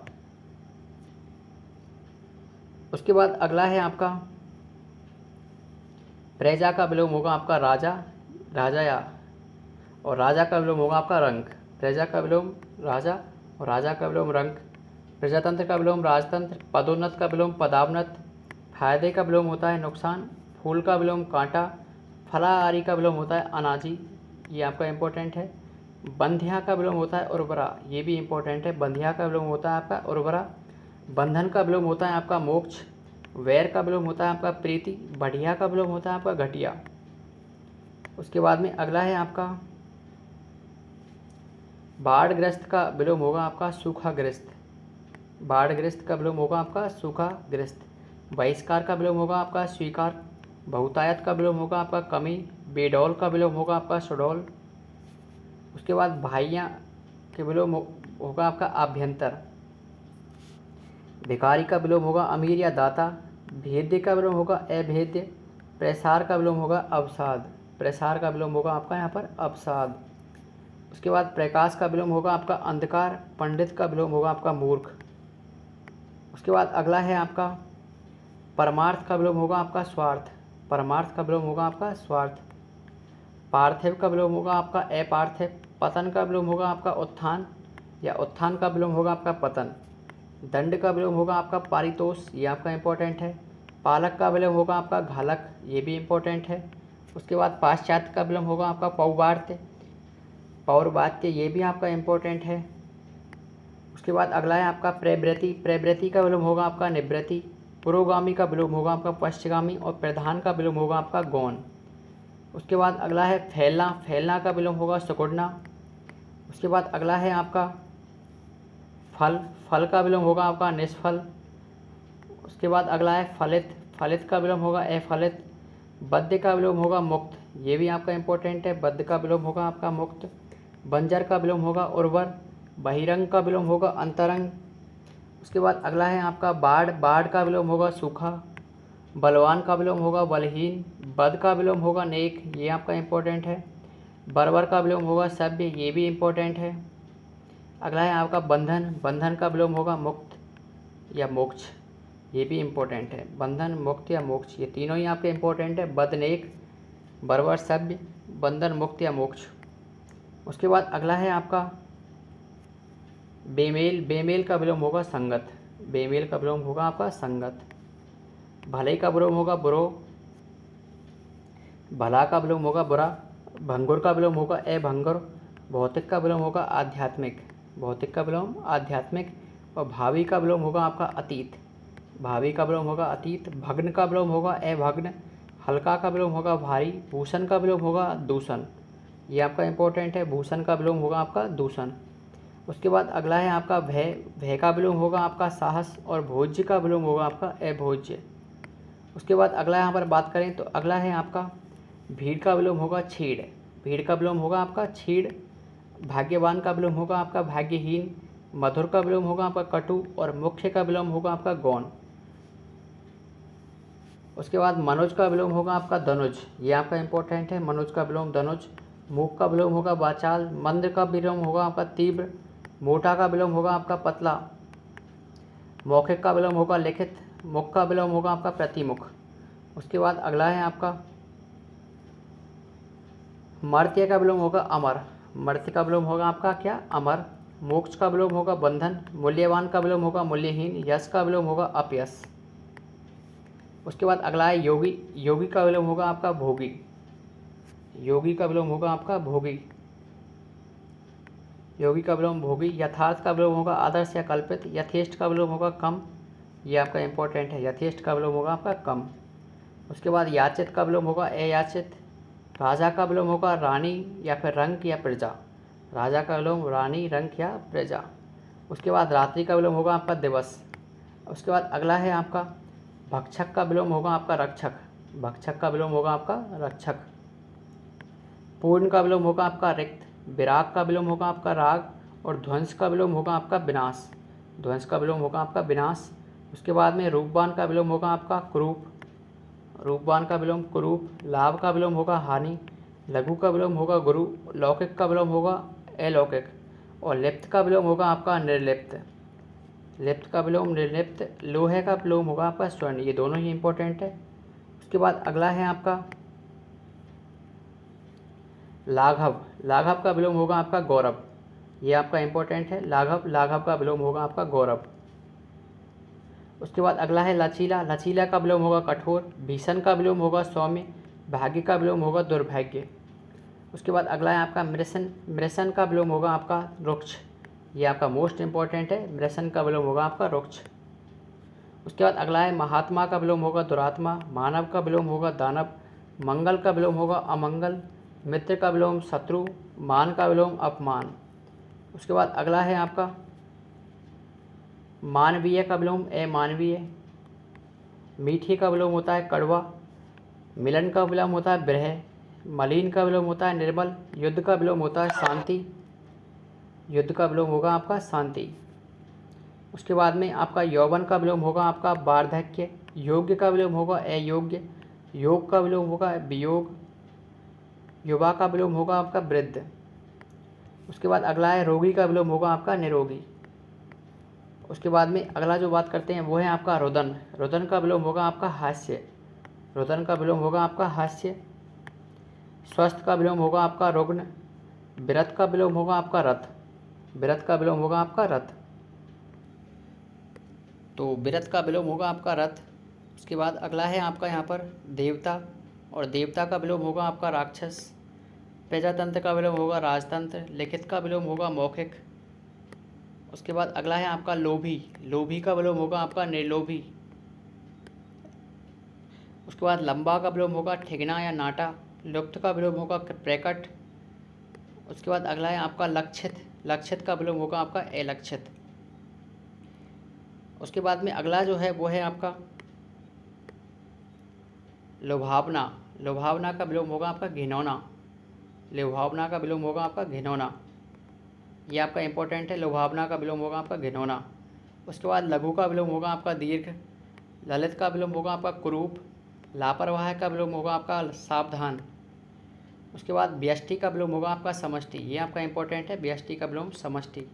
उसके बाद अगला है आपका प्रजा का विलोम होगा आपका राजा। राजा या और राजा का विलोम होगा आपका रंग। प्रजा का विलोम राजा और राजा का विलोम रंग। प्रजातंत्र का विलोम राजतंत्र। पदोन्नत का विलोम पदावनत। फायदे का विलोम होता है नुकसान। फूल का विलोम कांटा। फलाहारी का विलोम होता है अनाजी। ये आपका इंपॉर्टेंट है। बंध्या का विलोम होता है उर्वरा। ये भी इंपॉर्टेंट है, बंध्या का विलोम होता है आपका उर्वरा। बंधन का विलोम होता है आपका मोक्ष। वैर का विलोम होता है आपका प्रीति। बढ़िया का विलोम होता है आपका घटिया। उसके बाद में अगला है आपका बाढ़ग्रस्त का विलोम होगा आपका सूखाग्रस्त। बाढ़ग्रस्त का विलोम होगा आपका सूखाग्रस्त। बहिष्कार का विलोम होगा आपका स्वीकार। बहुतायत का विलोम होगा आपका कमी। बेडौल का विलोम होगा आपका सुडौल। उसके बाद भाइयाँ के विलोम होगा आपका आभ्यंतर। भिखारी का विलोम होगा अमीर या दाता। भेद्य का विलोम होगा अभेद्य। प्रसार का विलोम होगा अवसाद। प्रसार का विलोम होगा आपका यहाँ पर अवसाद। उसके बाद प्रकाश का विलोम होगा आपका अंधकार। पंडित का विलोम होगा आपका मूर्ख। उसके बाद अगला है आपका परमार्थ का विलोम होगा आपका स्वार्थ। परमार्थ का विलोम होगा आपका स्वार्थ। पार्थिव का विलोम होगा आपका अपार्थिव। पतन का विलोम होगा आपका उत्थान, या उत्थान का विलोम होगा आपका पतन। दंड का विलोम होगा आपका पारितोष, ये आपका इंपॉर्टेंट है। पालक का विलोम होगा आपका घालक, ये भी इंपॉर्टेंट है। उसके बाद पाश्चात्य का विलोम होगा आपका पौवार्त्य। पौर्वात्य, ये भी आपका इंपॉर्टेंट है। उसके बाद अगला है आपका प्रवृत्ति। प्रवृत्ति का विलोम होगा आपका निवृत्ति। पुरोगामी का विलोम होगा आपका पश्चगामी। और प्रधान का विलोम होगा आपका गौण। उसके बाद अगला है फैलना। फैलना का विलोम होगा सिकुड़ना। उसके बाद अगला है आपका फल। फल का विलोम होगा आपका निष्फल। उसके बाद अगला है फलित। फलित का विलोम होगा अफलित। बद्ध का विलोम होगा मुक्त, ये भी आपका इंपॉर्टेंट है। बद्ध का विलोम होगा आपका मुक्त। बंजर का विलोम होगा उर्वर। बहिरंग का विलोम होगा अंतरंग। उसके बाद अगला है आपका बाढ़। बाढ़ का विलोम होगा सूखा। बलवान का विलोम होगा बलहीन। बद का विलोम होगा नेक, ये आपका इंपॉर्टेंट है। बर्बर का विलोम होगा सभ्य, ये भी इंपॉर्टेंट है। अगला है आपका बंधन। बंधन का विलोम होगा मुक्त या मोक्ष, ये भी इंपॉर्टेंट है। बंधन, मुक्त या मोक्ष, ये तीनों ही आपके इंपॉर्टेंट है। बद नेक, बर्बर सभ्य, बंधन मुक्त या मोक्ष। उसके बाद अगला है आपका बेमेल। बेमेल का विलोम होगा संगत। बेमेल का विलोम होगा आपका संगत। भले का विलोम होगा बुरो। भला का विलोम होगा बुरा। भंगुर का विलोम होगा अभंगुर। भौतिक का विलोम होगा आध्यात्मिक। भौतिक का विलोम आध्यात्मिक। और भावी का विलोम होगा आपका अतीत। भावी का विलोम होगा अतीत। भग्न का विलोम होगा अभग्न। हल्का का विलोम होगा भारी। भूषण का विलोम होगा दूषण, ये आपका इंपॉर्टेंट है। भूषण का विलोम होगा आपका दूषण। उसके बाद अगला है आपका भय। भय का विलोम होगा आपका साहस। और भोज्य का विलोम होगा आपका अभोज्य। उसके बाद अगला यहाँ पर बात करें तो अगला है आपका भीड़ का विलोम होगा छीड़। भीड़ का विलोम होगा आपका छीड़। भाग्यवान का विलोम होगा आपका भाग्यहीन। मधुर का विलोम होगा आपका कटु। और मुख्य का विलोम होगा आपका गौण। उसके बाद मनोज का विलोम होगा आपका धनुज, ये आपका इंपॉर्टेंट है। मनोज का विलोम धनुज। मूक का विलोम होगा वाचाल। मंद का विलोम होगा आपका तीव्र। मोटा का विलोम होगा आपका पतला। मौखिक का विलोम होगा लिखित। मुख का विलोम होगा आपका प्रतिमुख। उसके बाद अगला है आपका मर्त्य का विलोम होगा अमर। मर्त्य का विलोम होगा आपका क्या, अमर। मोक्ष का विलोम होगा बंधन। मूल्यवान का विलोम होगा मूल्यहीन। यश का विलोम होगा अपयश। उसके बाद अगला है योगी। योगी का विलोम होगा आपका भोगी। योगी का विलोम होगा आपका भोगी। योगी का विलोम भोगी। यथार्थ का विलोम होगा आदर्श या कल्पित। यथेष्ट का विलोम होगा कम, ये आपका इंपॉर्टेंट है। यथेष्ट का विलोम होगा आपका कम। उसके बाद याचित का विलोम होगा अयाचित। राजा का विलोम होगा रानी या फिर रंक या प्रजा। राजा का विलोम रानी, रंक या प्रजा। उसके बाद रात्रि का विलोम होगा आपका दिवस। उसके बाद अगला है आपका भक्षक का विलोम होगा आपका रक्षक। भक्षक का विलोम होगा आपका रक्षक। पूर्ण का विलोम होगा आपका रिक्त। विराग का विलोम होगा आपका राग। और ध्वंस का विलोम होगा आपका विनाश। ध्वंस का विलोम होगा आपका विनाश। उसके बाद में रूपवान का विलोम होगा आपका कुरूप। रूपवान का विलोम कुरूप। लाभ का विलोम होगा हानि। लघु का विलोम होगा गुरु। लौकिक का विलोम होगा अलौकिक। और लिप्त का विलोम होगा आपका निर्लिप्त। लिप्त का विलोम निर्लिप्त। लोहे का विलोम होगा आपका स्वर्ण, ये दोनों ही इंपॉर्टेंट है। उसके बाद अगला है आपका लाघव। लाघव का विलोम होगा आपका गौरव, ये आपका इंपॉर्टेंट है। लाघव, लाघव का विलोम होगा आपका गौरव। उसके बाद अगला है लचीला। लचीला का विलोम होगा कठोर। भीषण का विलोम होगा सौम्य। भाग्य का विलोम होगा दुर्भाग्य। उसके बाद अगला है आपका मृषण। मृषण का विलोम होगा आपका रुक्ष, ये आपका मोस्ट इंपॉर्टेंट है। मृषण का विलोम होगा आपका रुक्ष। उसके बाद अगला है महात्मा का विलोम होगा दुरात्मा। मानव का विलोम होगा दानव। मंगल का विलोम होगा अमंगल। मित्र का विलोम शत्रु। मान का विलोम अपमान। उसके बाद अगला है आपका मानवीय का विलोम अमानवीय। मीठे का विलोम होता है कड़वा। मिलन का विलोम होता है ब्रह। मलिन का विलोम होता है निर्मल। युद्ध का विलोम होता है शांति। युद्ध का विलोम होगा आपका शांति। उसके बाद में आपका यौवन का विलोम होगा आपका वार्धक्य। योग्य का विलोम होगा अयोग्य। योग का विलोम होगा वियोग। युवा का विलोम होगा आपका वृद्ध। उसके बाद अगला है रोगी का विलोम होगा आपका निरोगी। उसके बाद में अगला जो बात करते हैं वो है आपका रुदन। रुदन का विलोम होगा आपका हास्य। रुदन का विलोम होगा आपका हास्य। स्वस्थ का विलोम होगा आपका रुग्ण। विरत का विलोम होगा आपका रथ। विरत का विलोम होगा आपका रथ। तो विरत का विलोम होगा आपका रथ। उसके बाद अगला है आपका यहाँ पर देवता, और देवता का विलोम होगा आपका राक्षस। प्रजातंत्र का विलोम होगा राजतंत्र। लिखित का विलोम होगा मौखिक। उसके बाद अगला है आपका लोभी। लोभी का विलोम होगा आपका निर्लोभी। उसके बाद लंबा का विलोम होगा ठिगना या नाटा। लुप्त का विलोम होगा प्रकट। उसके बाद अगला है आपका लक्षित। लक्षित का विलोम होगा आपका अलक्षित। उसके बाद में अगला जो है वो है आपका लुभावना। लुभावना का विलोम होगा आपका घिनौना। लुभावना का विलोम होगा आपका घिनौना। ये आपका इंपॉर्टेंट है, लुभावना का विलोम होगा आपका घिनौना। उसके बाद लघु का विलोम होगा आपका दीर्घ। ललित का विलोम होगा आपका कुरूप। लापरवाह का विलोम होगा आपका सावधान। उसके बाद व्यष्टि का विलोम होगा आपका समष्टि। ये आपका इंपॉर्टेंट है, व्यष्टि का विलोम समष्टि।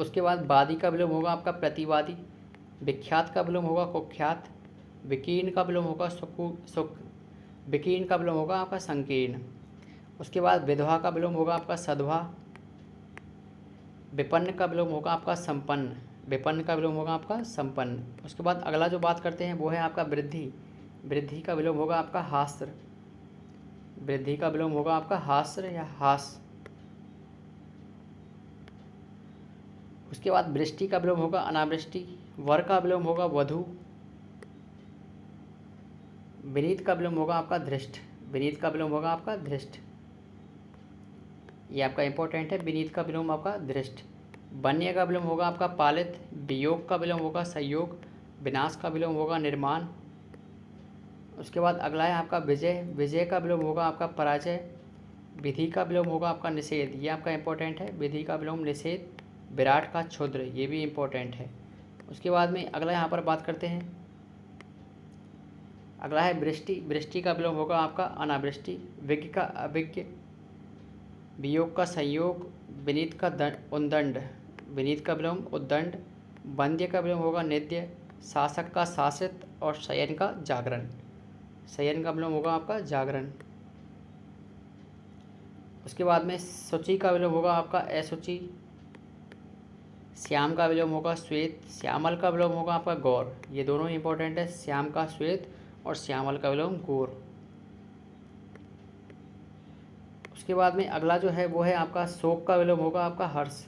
उसके बाद वादी का विलोम होगा आपका प्रतिवादी। विख्यात का विलोम होगा कुख्यात। विकीर्ण का विलोम होगा सुख। विकीर्ण का विलोम होगा आपका संकीर्ण। उसके बाद विधवा का विलोम होगा आपका सधवा। विपन्न का विलोम होगा आपका संपन्न। विपन्न का विलोम होगा आपका संपन्न। उसके बाद अगला जो बात करते हैं वो है आपका वृद्धि। वृद्धि का विलोम होगा आपका हास्र। वृद्धि का विलोम होगा आपका हास्र या हास। उसके बाद वृष्टि का विलोम होगा अनावृष्टि। वर का विलोम होगा वधु। विनीत का विलोम होगा आपका धृष्ट। विनीत का विलोम होगा आपका धृष्ट। ये आपका इंपॉर्टेंट है, विनीत का विलोम आपका धृष्ट। वन्य का विलोम होगा आपका पालित। वियोग का विलोम होगा संयोग। विनाश का विलोम होगा निर्माण। उसके बाद अगला है आपका विजय। विजय का विलोम होगा आपका पराजय। विधि का विलोम होगा आपका निषेध। ये आपका इंपॉर्टेंट है, विधि का विलोम निषेध। विराट का क्षुद्र, ये भी इंपॉर्टेंट है। उसके बाद में अगला यहाँ पर बात करते हैं, अगला है वृष्टि। वृष्टि का विलोम होगा आपका अनावृष्टि। विज्ञ का अविज्ञ। वियोग का संयोग। विनीत का उद्दंड। विनीत का विलोम उद्दंड। वंद्य का विलोम होगा निद्य। शासक का शासित। और शयन का जागरण। शयन का विलोम होगा आपका जागरण। उसके बाद में शुचि का विलोम होगा आपका असुचि। श्याम का विलोम होगा श्वेत। श्यामल का विलोम होगा आपका गौर। ये दोनों इंपॉर्टेंट है, श्याम का श्वेत और श्यामल का विलोम गौर। उसके बाद में अगला जो है वो है आपका शोक का विलोम होगा आपका हर्ष।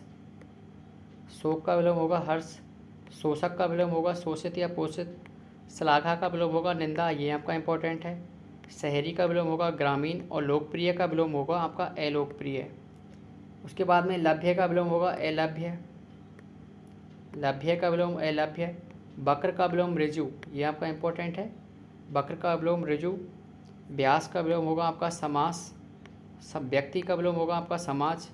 शोक का विलोम होगा हर्ष। शोषक का विलोम होगा शोषित या पोषित। श्लाघा का विलोम होगा निंदा, ये आपका इंपॉर्टेंट है। शहरी का विलोम होगा ग्रामीण। और लोकप्रिय का विलोम होगा आपका अलोकप्रिय। उसके बाद में लभ्य का विलोम होगा अलभ्य। लभ्य का विलोम अलभ्य। वक्र का विलोम ऋजु, ये आपका इंपॉर्टेंट है। वक्र का विलोम ऋजु। व्यास का विलोम होगा आपका समास। सब व्यक्ति का विलोम होगा आपका समाज।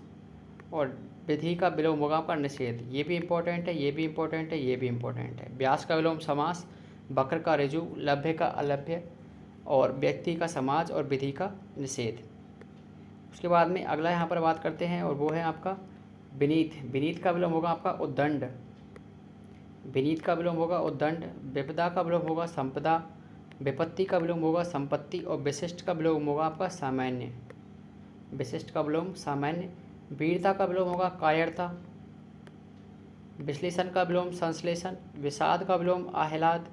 और विधि का विलोम होगा आपका निषेध। ये भी इंपॉर्टेंट है, ये भी इंपॉर्टेंट है, ये भी इंपॉर्टेंट है। व्यास का विलोम समास। वक्र का ऋजु। लभ्य का अलभ्य। और व्यक्ति का समाज और विधि का निषेध। उसके बाद में अगला यहाँ पर बात करते हैं और वो है आपका विनीत। विनीत का विलोम होगा आपका उद्दंड। विनीत का विलोम होगा उद्दंड। विपदा का विलोम होगा संपदा। विपत्ति का विलोम होगा संपत्ति। और विशिष्ट का विलोम होगा आपका सामान्य। विशिष्ट का विलोम सामान्य। वीरता का विलोम होगा कायरता। विश्लेषण का विलोम संश्लेषण। विषाद का विलोम आह्लाद।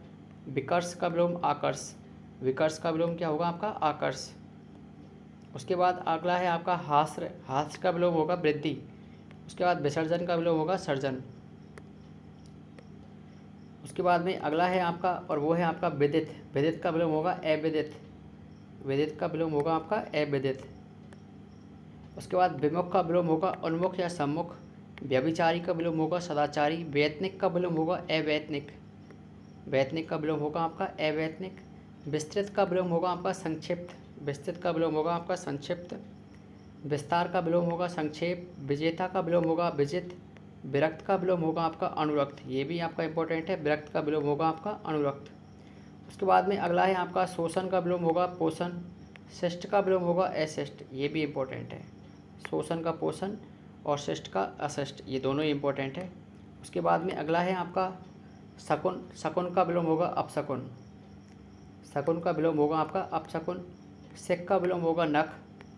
विकर्ष का विलोम आकर्ष। विकर्ष का विलोम क्या होगा आपका आकर्ष। उसके बाद अगला है आपका हास्य। हास्य का विलोम होगा वृद्धि। उसके बाद विसर्जन का विलोम होगा सर्जन। उसके बाद में अगला है आपका और वो है आपका विदित। विदित का विलोम होगा अविदित। विदित का विलोम होगा आपका अविदित। उसके बाद विमुख का विलोम होगा उन्मुख या सम्मुख। व्यभिचारी का विलोम होगा सदाचारी। वैतनिक का विलोम होगा अवैतनिक। वैतनिक का विलोम होगा आपका अवैतनिक। विस्तृत का विलोम होगा आपका संक्षिप्त। विस्तृत का विलोम होगा आपका संक्षिप्त। विस्तार का विलोम होगा संक्षेप। विजेता का विलोम होगा विजित। विरक्त का विलोम होगा आपका अनुरक्त, ये भी आपका इंपॉर्टेंट है। विरक्त का विलोम होगा आपका अनुरक्त। उसके बाद में अगला है आपका शोषण का विलोम होगा पोषण। शिष्ट का विलोम होगा अशिष्ट, ये भी इंपॉर्टेंट है। शोषण का पोषण। और शिष्ट का अशिष्ट, ये दोनों ही इम्पोर्टेंट है। उसके बाद में अगला है आपका शकुन। शकुन का विलोम होगा अपशकुन। शकुन का विलोम होगा आपका अपशकुन। सिक का विलोम होगा नख।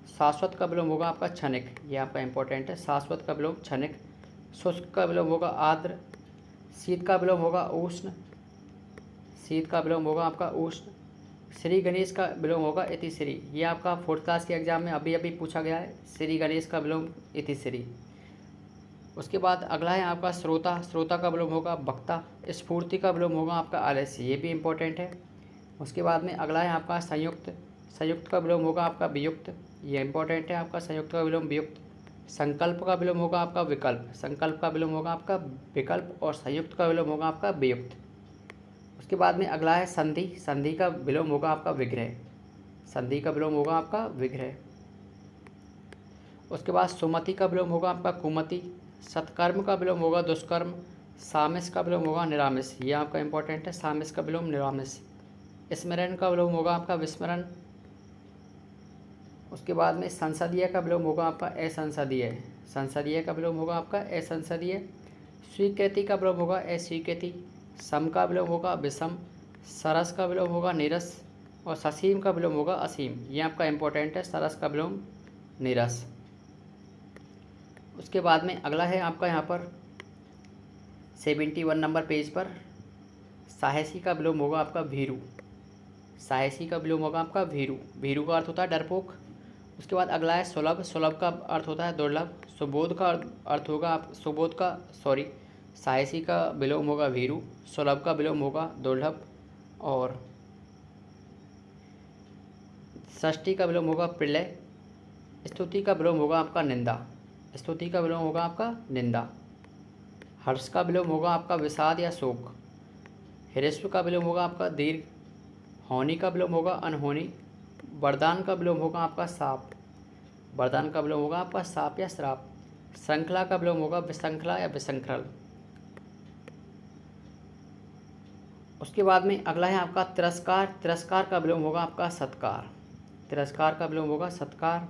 शाश्वत का विलोम होगा आपका क्षणिक, ये आपका इम्पोर्टेंट है। शाश्वत का विलोम क्षणिक। शुष्क का विलोम होगा आर्द्र। शीत का विलोम होगा उष्ण। शीत का विलोम होगा आपका उष्ण। श्री गणेश का विलोम होगा इतिश्री, ये आपका 4th क्लास के एग्जाम में अभी अभी पूछा गया है। श्री गणेश का विलोम इतिश्री। उसके बाद अगला है आपका श्रोता। श्रोता का विलोम होगा वक्ता। स्फूर्ति का विलोम होगा आपका आलस्य, ये भी इम्पोर्टेंट है। उसके बाद में अगला है आपका संयुक्त। संयुक्त का विलोम होगा आपका वियुक्त, ये इम्पोर्टेंट है आपका संयुक्त का विलोम वियुक्त। संकल्प का विलोम होगा आपका विकल्प। संकल्प का विलोम होगा आपका विकल्प। और संयुक्त का विलोम होगा आपका वियुक्त। उसके बाद में अगला है संधि। संधि का विलोम होगा आपका विग्रह। संधि का विलोम होगा आपका विग्रह। उसके बाद सुमति का विलोम होगा आपका कुमति। सत्कर्म का विलोम होगा दुष्कर्म। सामिस का विलोम होगा निरामिस, ये आपका इंपॉर्टेंट है। सामिस का विलोम निरामिस। स्मरण का विलोम होगा आपका विस्मरण। उसके बाद में संसदीय का विलोम होगा आपका असंसदीय। संसदीय का विलोम होगा आपका असंसदीय। स्वीकृति का विलोम होगा अस्वीकृति। सम का विलोम होगा विषम। सरस का विलोम होगा नीरस। और ससीम का विलोम होगा असीम, ये आपका इंपॉर्टेंट है। सरस का विलोम नीरस। उसके बाद में अगला है आपका यहाँ पर 71 नंबर पेज पर साहसी का विलोम होगा आपका भीरू। साहसी का विलोम होगा आपका भीरू। भीरू का अर्थ होता है डरपोक। उसके बाद अगला है सुलभ। सुलभ का अर्थ होता है दुर्लभ। सुबोध का अर्थ होगा आप सुबोध का साहसी का विलोम होगा भीरू। सुलभ का विलोम होगा दुर्लभ। और षष्ठी का विलोम होगा प्रलय। स्तुति का विलोम होगा आपका निंदा। स्तुति का विलोम होगा आपका निंदा। हर्ष का विलोम होगा आपका विषाद या शोक। ह्रस्व का विलोम होगा आपका दीर्घ। होनी का विलोम होगा अनहोनी। वरदान का विलोम होगा आपका साप। वरदान का विलोम होगा आपका साप या श्राप। श्रृंखला का विलोम होगा विशृंखला या विशृंखल। उसके बाद में अगला है आपका तिरस्कार। तिरस्कार का विलोम होगा आपका सत्कार। तिरस्कार का विलोम होगा सत्कार।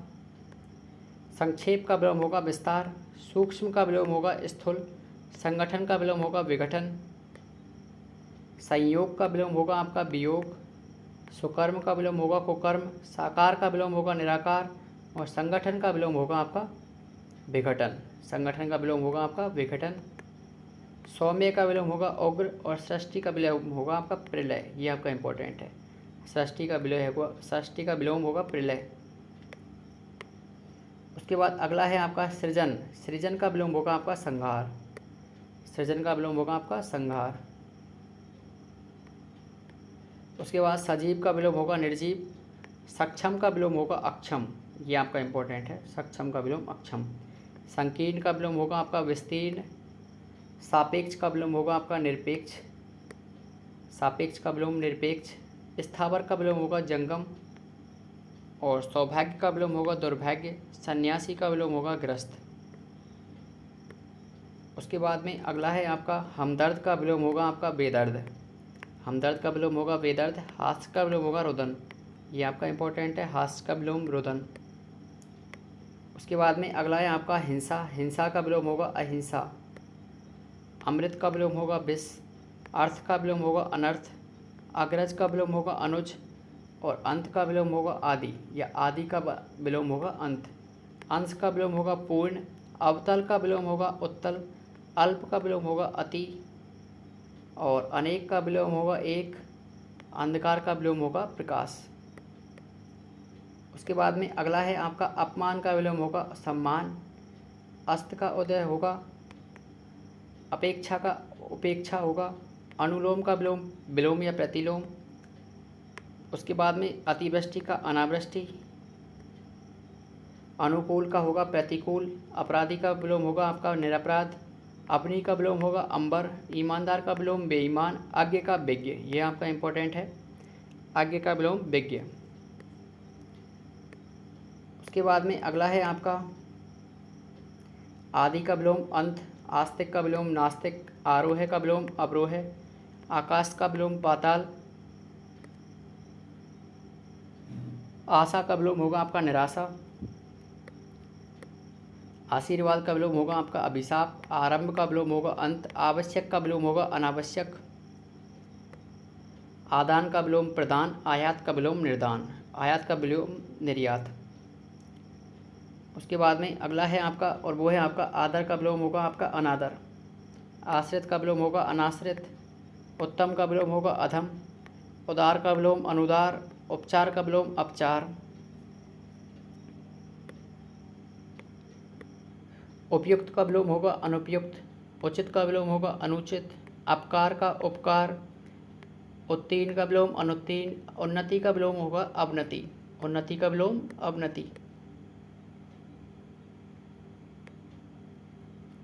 संक्षेप का विलोम होगा विस्तार। सूक्ष्म का विलोम होगा स्थूल। संगठन का विलोम होगा विघटन। संयोग का विलोम होगा आपका वियोग। सुकर्म का विलोम होगा कुकर्म। साकार का विलोम होगा निराकार। और संगठन का विलोम होगा आपका विघटन। संगठन का विलोम होगा आपका विघटन। सौम्य का विलोम होगा उग्र। और षष्ठी का विलोम होगा आपका प्रलय, ये आपका इंपॉर्टेंट है। षष्ठी का विलोम होगा प्रलय। उसके बाद अगला है आपका सृजन। सृजन का विलोम होगा आपका संहार। सृजन का विलोम होगा आपका संहार। उसके बाद सजीव का विलोम होगा निर्जीव। सक्षम का विलोम होगा अक्षम, ये आपका इंपॉर्टेंट है। सक्षम का विलोम अक्षम। संकीर्ण का विलोम होगा आपका विस्तीर्ण। सापेक्ष का विलोम होगा आपका निरपेक्ष। सापेक्ष का विलोम निरपेक्ष। स्थावर का विलोम होगा जंगम। और सौभाग्य का विलोम होगा दुर्भाग्य। सन्यासी का विलोम होगा ग्रस्त। उसके बाद में अगला है आपका हमदर्द का विलोम होगा आपका बेदर्द। हमदर्द का विलोम होगा बेदर्द। हास्य का विलोम होगा रुदन, ये आपका इंपॉर्टेंट है। हास्य का विलोम रुदन। उसके बाद में अगला है आपका हिंसा। हिंसा का विलोम होगा अहिंसा। अमृत का विलोम होगा विष। अर्थ का विलोम होगा अनर्थ। अग्रज का विलोम होगा अनुज। और अंत का विलोम होगा आदि, या आदि का विलोम होगा अंत। अंश का विलोम होगा पूर्ण। अवतल का विलोम होगा उत्तल। अल्प का विलोम होगा अति। और अनेक का विलोम होगा एक। अंधकार का विलोम होगा प्रकाश। उसके बाद में अगला है आपका अपमान का विलोम होगा सम्मान। अस्त का उदय होगा अपेक्षा का उपेक्षा होगा। अनुलोम का विलोम विलोम या प्रतिलोम। उसके बाद में अतिवृष्टि का अनावृष्टि। अनुकूल का होगा प्रतिकूल। अपराधी का विलोम होगा आपका निरपराध। अपनी का विलोम होगा अंबर। ईमानदार का विलोम बेईमान। आज्ञ का विज्ञ, ये आपका इंपॉर्टेंट है। आज्ञ का विलोम विज्ञ। उसके बाद में अगला है आपका आदि का विलोम अंत। आस्तिक का विलोम नास्तिक। आरोह का विलोम अवरोह। आकाश का विलोम पाताल। आशा का विलोम होगा आपका निराशा। आशीर्वाद का विलोम होगा आपका अभिशाप, आरंभ का विलोम होगा अंत, आवश्यक का विलोम होगा अनावश्यक, आदान का विलोम प्रदान, आयात का विलोम निर्दान, आयात का विलोम निर्यात। उसके बाद में अगला है आपका, और वो है आपका आदर का विलोम होगा आपका अनादर, आश्रित का विलोम होगा अनाश्रित, उत्तम का विलोम होगा अधम, उदार का विलोम अनुदार, उपचार का विलोम अपचार, उपयुक्त का विलोम होगा अनुपयुक्त, उचित का विलोम होगा अनुचित, अपकार का उपकार, उत्तीर्ण का विलोम अनुत्तीर्ण, उन्नति का विलोम होगा अवनति, उन्नति का विलोम अवनति।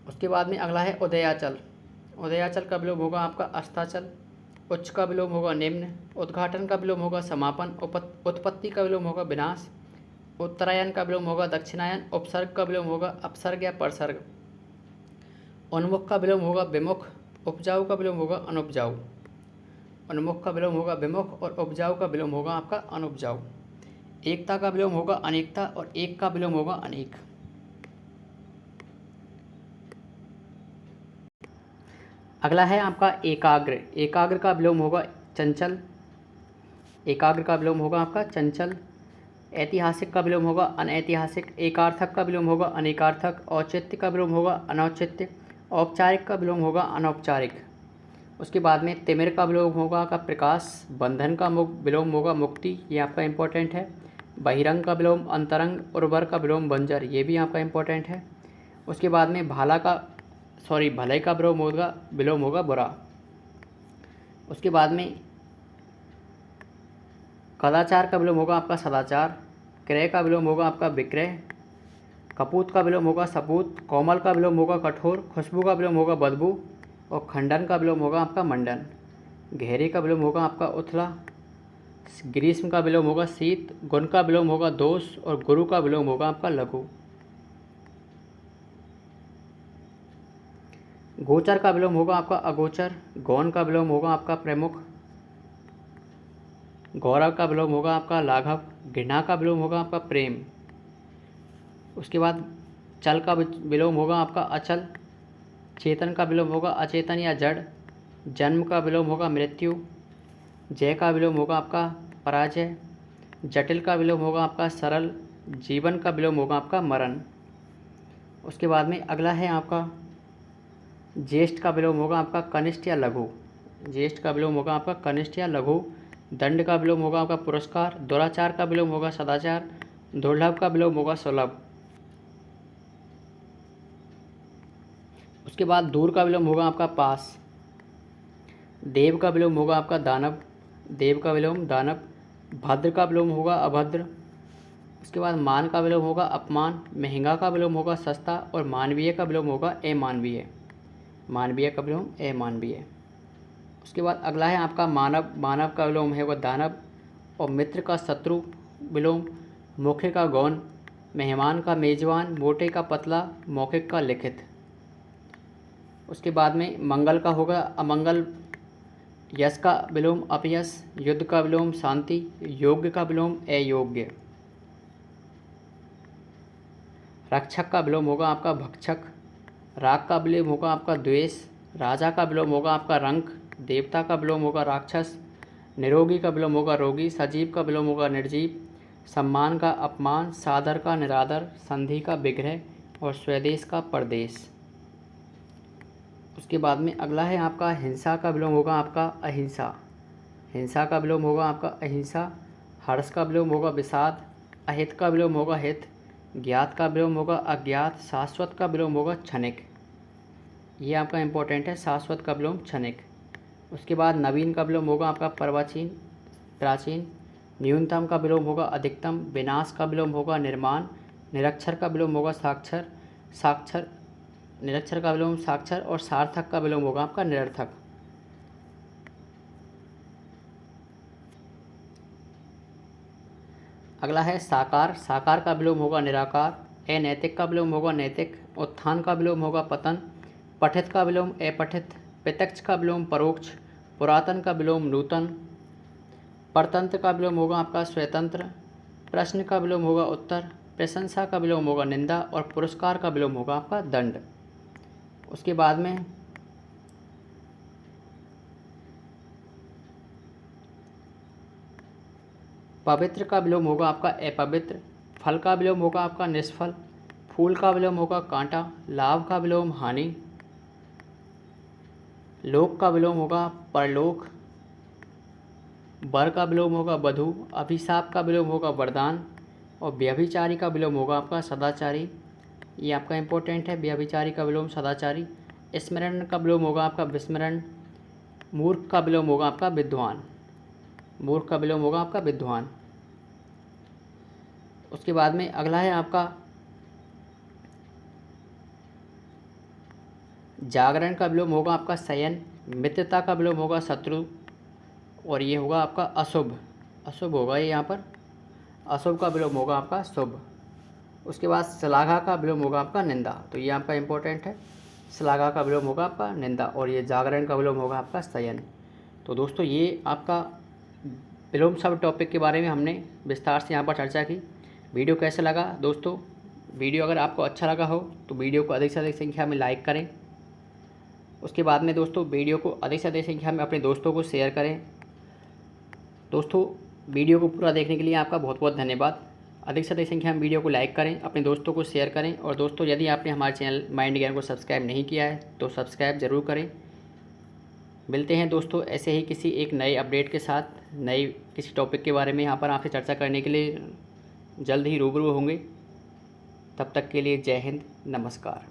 उसके बाद में अगला है उदयाचल, उदयाचल का विलोम होगा आपका अस्ताचल, उच्च का विलोम होगा निम्न, उद्घाटन का विलोम होगा समापन, उत्पत्ति का विलोम होगा विनाश, उत्तरायण का विलोम होगा दक्षिणायन, उपसर्ग का विलोम होगा अपसर्ग या परसर्ग, उन्मुख का विलोम होगा विमुख, उपजाऊ का विलोम होगा अनुपजाऊ, उन्मुख का विलोम होगा विमुख और उपजाऊ का विलोम होगा आपका अनुपजाऊ, एकता का विलोम होगा अनेकता और एक का विलोम होगा अनेक। अगला है आपका एकाग्र, एकाग्र का विलोम होगा चंचल, एकाग्र का विलोम होगा आपका चंचल, ऐतिहासिक का विलोम होगा अनैतिहासिक, एकार्थक का विलोम होगा अनेकार्थक, औचित्य का विलोम होगा अनौचित्य, औपचारिक का विलोम होगा अनौपचारिक। उसके बाद में तिमिर का विलोम होगा आपका प्रकाश, बंधन का विलोम होगा मुक्ति, ये आपका इंपॉर्टेंट है, बहिरंग का विलोम अंतरंग, उर्वर का विलोम बंजर, ये भी आपका इंपॉर्टेंट है। उसके बाद में भले का विलोम होगा बुरा। उसके बाद में कदाचार का विलोम होगा आपका सदाचार, क्रय का विलोम होगा आपका विक्रय, कपूत का विलोम होगा सपूत, कोमल का विलोम होगा कठोर, खुशबू का विलोम होगा बदबू और खंडन का विलोम होगा आपका मंडन, गहरे का विलोम होगा आपका उथला, ग्रीष्म का विलोम होगा शीत, गुण का विलोम होगा दोष और गुरु का विलोम होगा आपका लघु। गोचर का विलोम होगा आपका अगोचर, गौण का विलोम होगा आपका प्रमुख, गौरव का विलोम होगा आपका लाघव, घृणा का विलोम होगा आपका प्रेम। उसके बाद चल का विलोम होगा आपका अचल, चेतन का विलोम होगा अचेतन या जड़, जन्म का विलोम होगा मृत्यु, जय का विलोम होगा आपका पराजय, जटिल का विलोम होगा आपका सरल, जीवन का विलोम होगा आपका मरण। उसके बाद में अगला है आपका ज्येष्ठ का विलोम होगा आपका कनिष्ठ या लघु, ज्येष्ठ का विलोम होगा आपका कनिष्ठ या लघु, दंड का विलोम होगा आपका पुरस्कार, दुराचार का विलोम होगा सदाचार, दुर्लभ का विलोम होगा सुलभ। उसके बाद दूर का विलोम होगा आपका पास, देव का विलोम होगा आपका दानव, देव का विलोम दानव, भद्र का विलोम होगा अभद्र। उसके बाद मान का विलोम होगा अपमान, महंगा का विलोम होगा सस्ता और मानवीय का विलोम होगा अमानवीय, मानवीय का विलोम अमानवीय। उसके बाद अगला है आपका मानव, मानव का विलोम है वह दानव और मित्र का शत्रु विलोम, मुख्य का गौण, मेहमान का मेजबान, मोटे का पतला, मौखिक का लिखित। उसके बाद में मंगल का होगा अमंगल, यश का विलोम अपयश, युद्ध का विलोम शांति, योग्य का विलोम अयोग्य, रक्षक का विलोम होगा आपका भक्षक, राग का विलोम होगा आपका द्वेष, राजा का विलोम होगा आपका रंक, देवता का विलोम होगा राक्षस, निरोगी का विलोम होगा रोगी, सजीव का विलोम होगा निर्जीव, सम्मान का अपमान, सादर का निरादर, संधि का विग्रह और स्वदेश का परदेश। उसके बाद में अगला है आपका हिंसा का विलोम होगा आपका अहिंसा, हिंसा का विलोम होगा आपका अहिंसा, हर्ष का विलोम होगा विषाद, अहित का विलोम होगा हित, ज्ञात का विलोम होगा अज्ञात, शाश्वत का विलोम होगा क्षणिक, ये आपका इंपॉर्टेंट है, शाश्वत का विलोम क्षणिक। उसके बाद नवीन का विलोम होगा आपका प्राचीन, न्यूनतम का विलोम होगा अधिकतम, विनाश का विलोम होगा निर्माण, निरक्षर का विलोम होगा निरक्षर का विलोम साक्षर और सार्थक का विलोम होगा आपका निरर्थक। अगला है साकार, साकार का विलोम होगा निराकार, अनैतिक का विलोम होगा नैतिक, उत्थान का विलोम होगा पतन, पठित का विलोम अपठित, प्रत्यक्ष का विलोम परोक्ष, पुरातन का विलोम नूतन, परतंत्र का विलोम होगा आपका स्वतंत्र, प्रश्न का विलोम होगा उत्तर, प्रशंसा का विलोम होगा निंदा और पुरस्कार का विलोम होगा आपका दंड। उसके बाद में पवित्र का विलोम होगा आपका अपवित्र, फल का विलोम होगा आपका निष्फल, फूल का विलोम होगा कांटा, लाभ का विलोम हानि, लोक का विलोम होगा परलोक, वर का विलोम होगा वधू, अभिशाप का विलोम होगा वरदान और व्यभिचारी का विलोम होगा आपका सदाचारी। ये आपका इंपॉर्टेंट है, व्यभिचारी का विलोम सदाचारी। स्मरण का विलोम होगा आपका विस्मरण, मूर्ख का विलोम होगा आपका विद्वान, मूर्ख का विलोम होगा आपका विद्वान। उसके बाद में अगला है आपका जागरण का विलोम होगा आपका शयन, मित्रता का विलोम होगा शत्रु और ये होगा आपका अशुभ, अशुभ होगा ये यहाँ पर, अशुभ का विलोम होगा आपका शुभ। उसके बाद श्लाघा का विलोम होगा आपका निंदा, तो ये आपका इंपॉर्टेंट है, श्लाघा का विलोम होगा आपका निंदा और ये जागरण का विलोम होगा आपका शयन। तो दोस्तों ये आपका विलोम शब्द टॉपिक के बारे में हमने विस्तार से यहाँ पर चर्चा की। वीडियो कैसा लगा दोस्तों? वीडियो अगर आपको अच्छा लगा हो तो वीडियो को अधिक से अधिक संख्या में लाइक करें। उसके बाद में दोस्तों वीडियो को अधिक से अधिक संख्या में अपने दोस्तों को शेयर करें। दोस्तों वीडियो को पूरा देखने के लिए आपका बहुत बहुत धन्यवाद। अधिक से अधिक संख्या में वीडियो को लाइक करें, अपने दोस्तों को शेयर करें और दोस्तों यदि आपने हमारे चैनल माइंड ज्ञान को सब्सक्राइब नहीं किया है तो सब्सक्राइब ज़रूर करें। मिलते हैं दोस्तों ऐसे ही किसी एक नए अपडेट के साथ, नए किसी टॉपिक के बारे में यहाँ पर आपसे चर्चा करने के लिए जल्द ही रूबरू होंगे। तब तक के लिए जय हिंद, नमस्कार।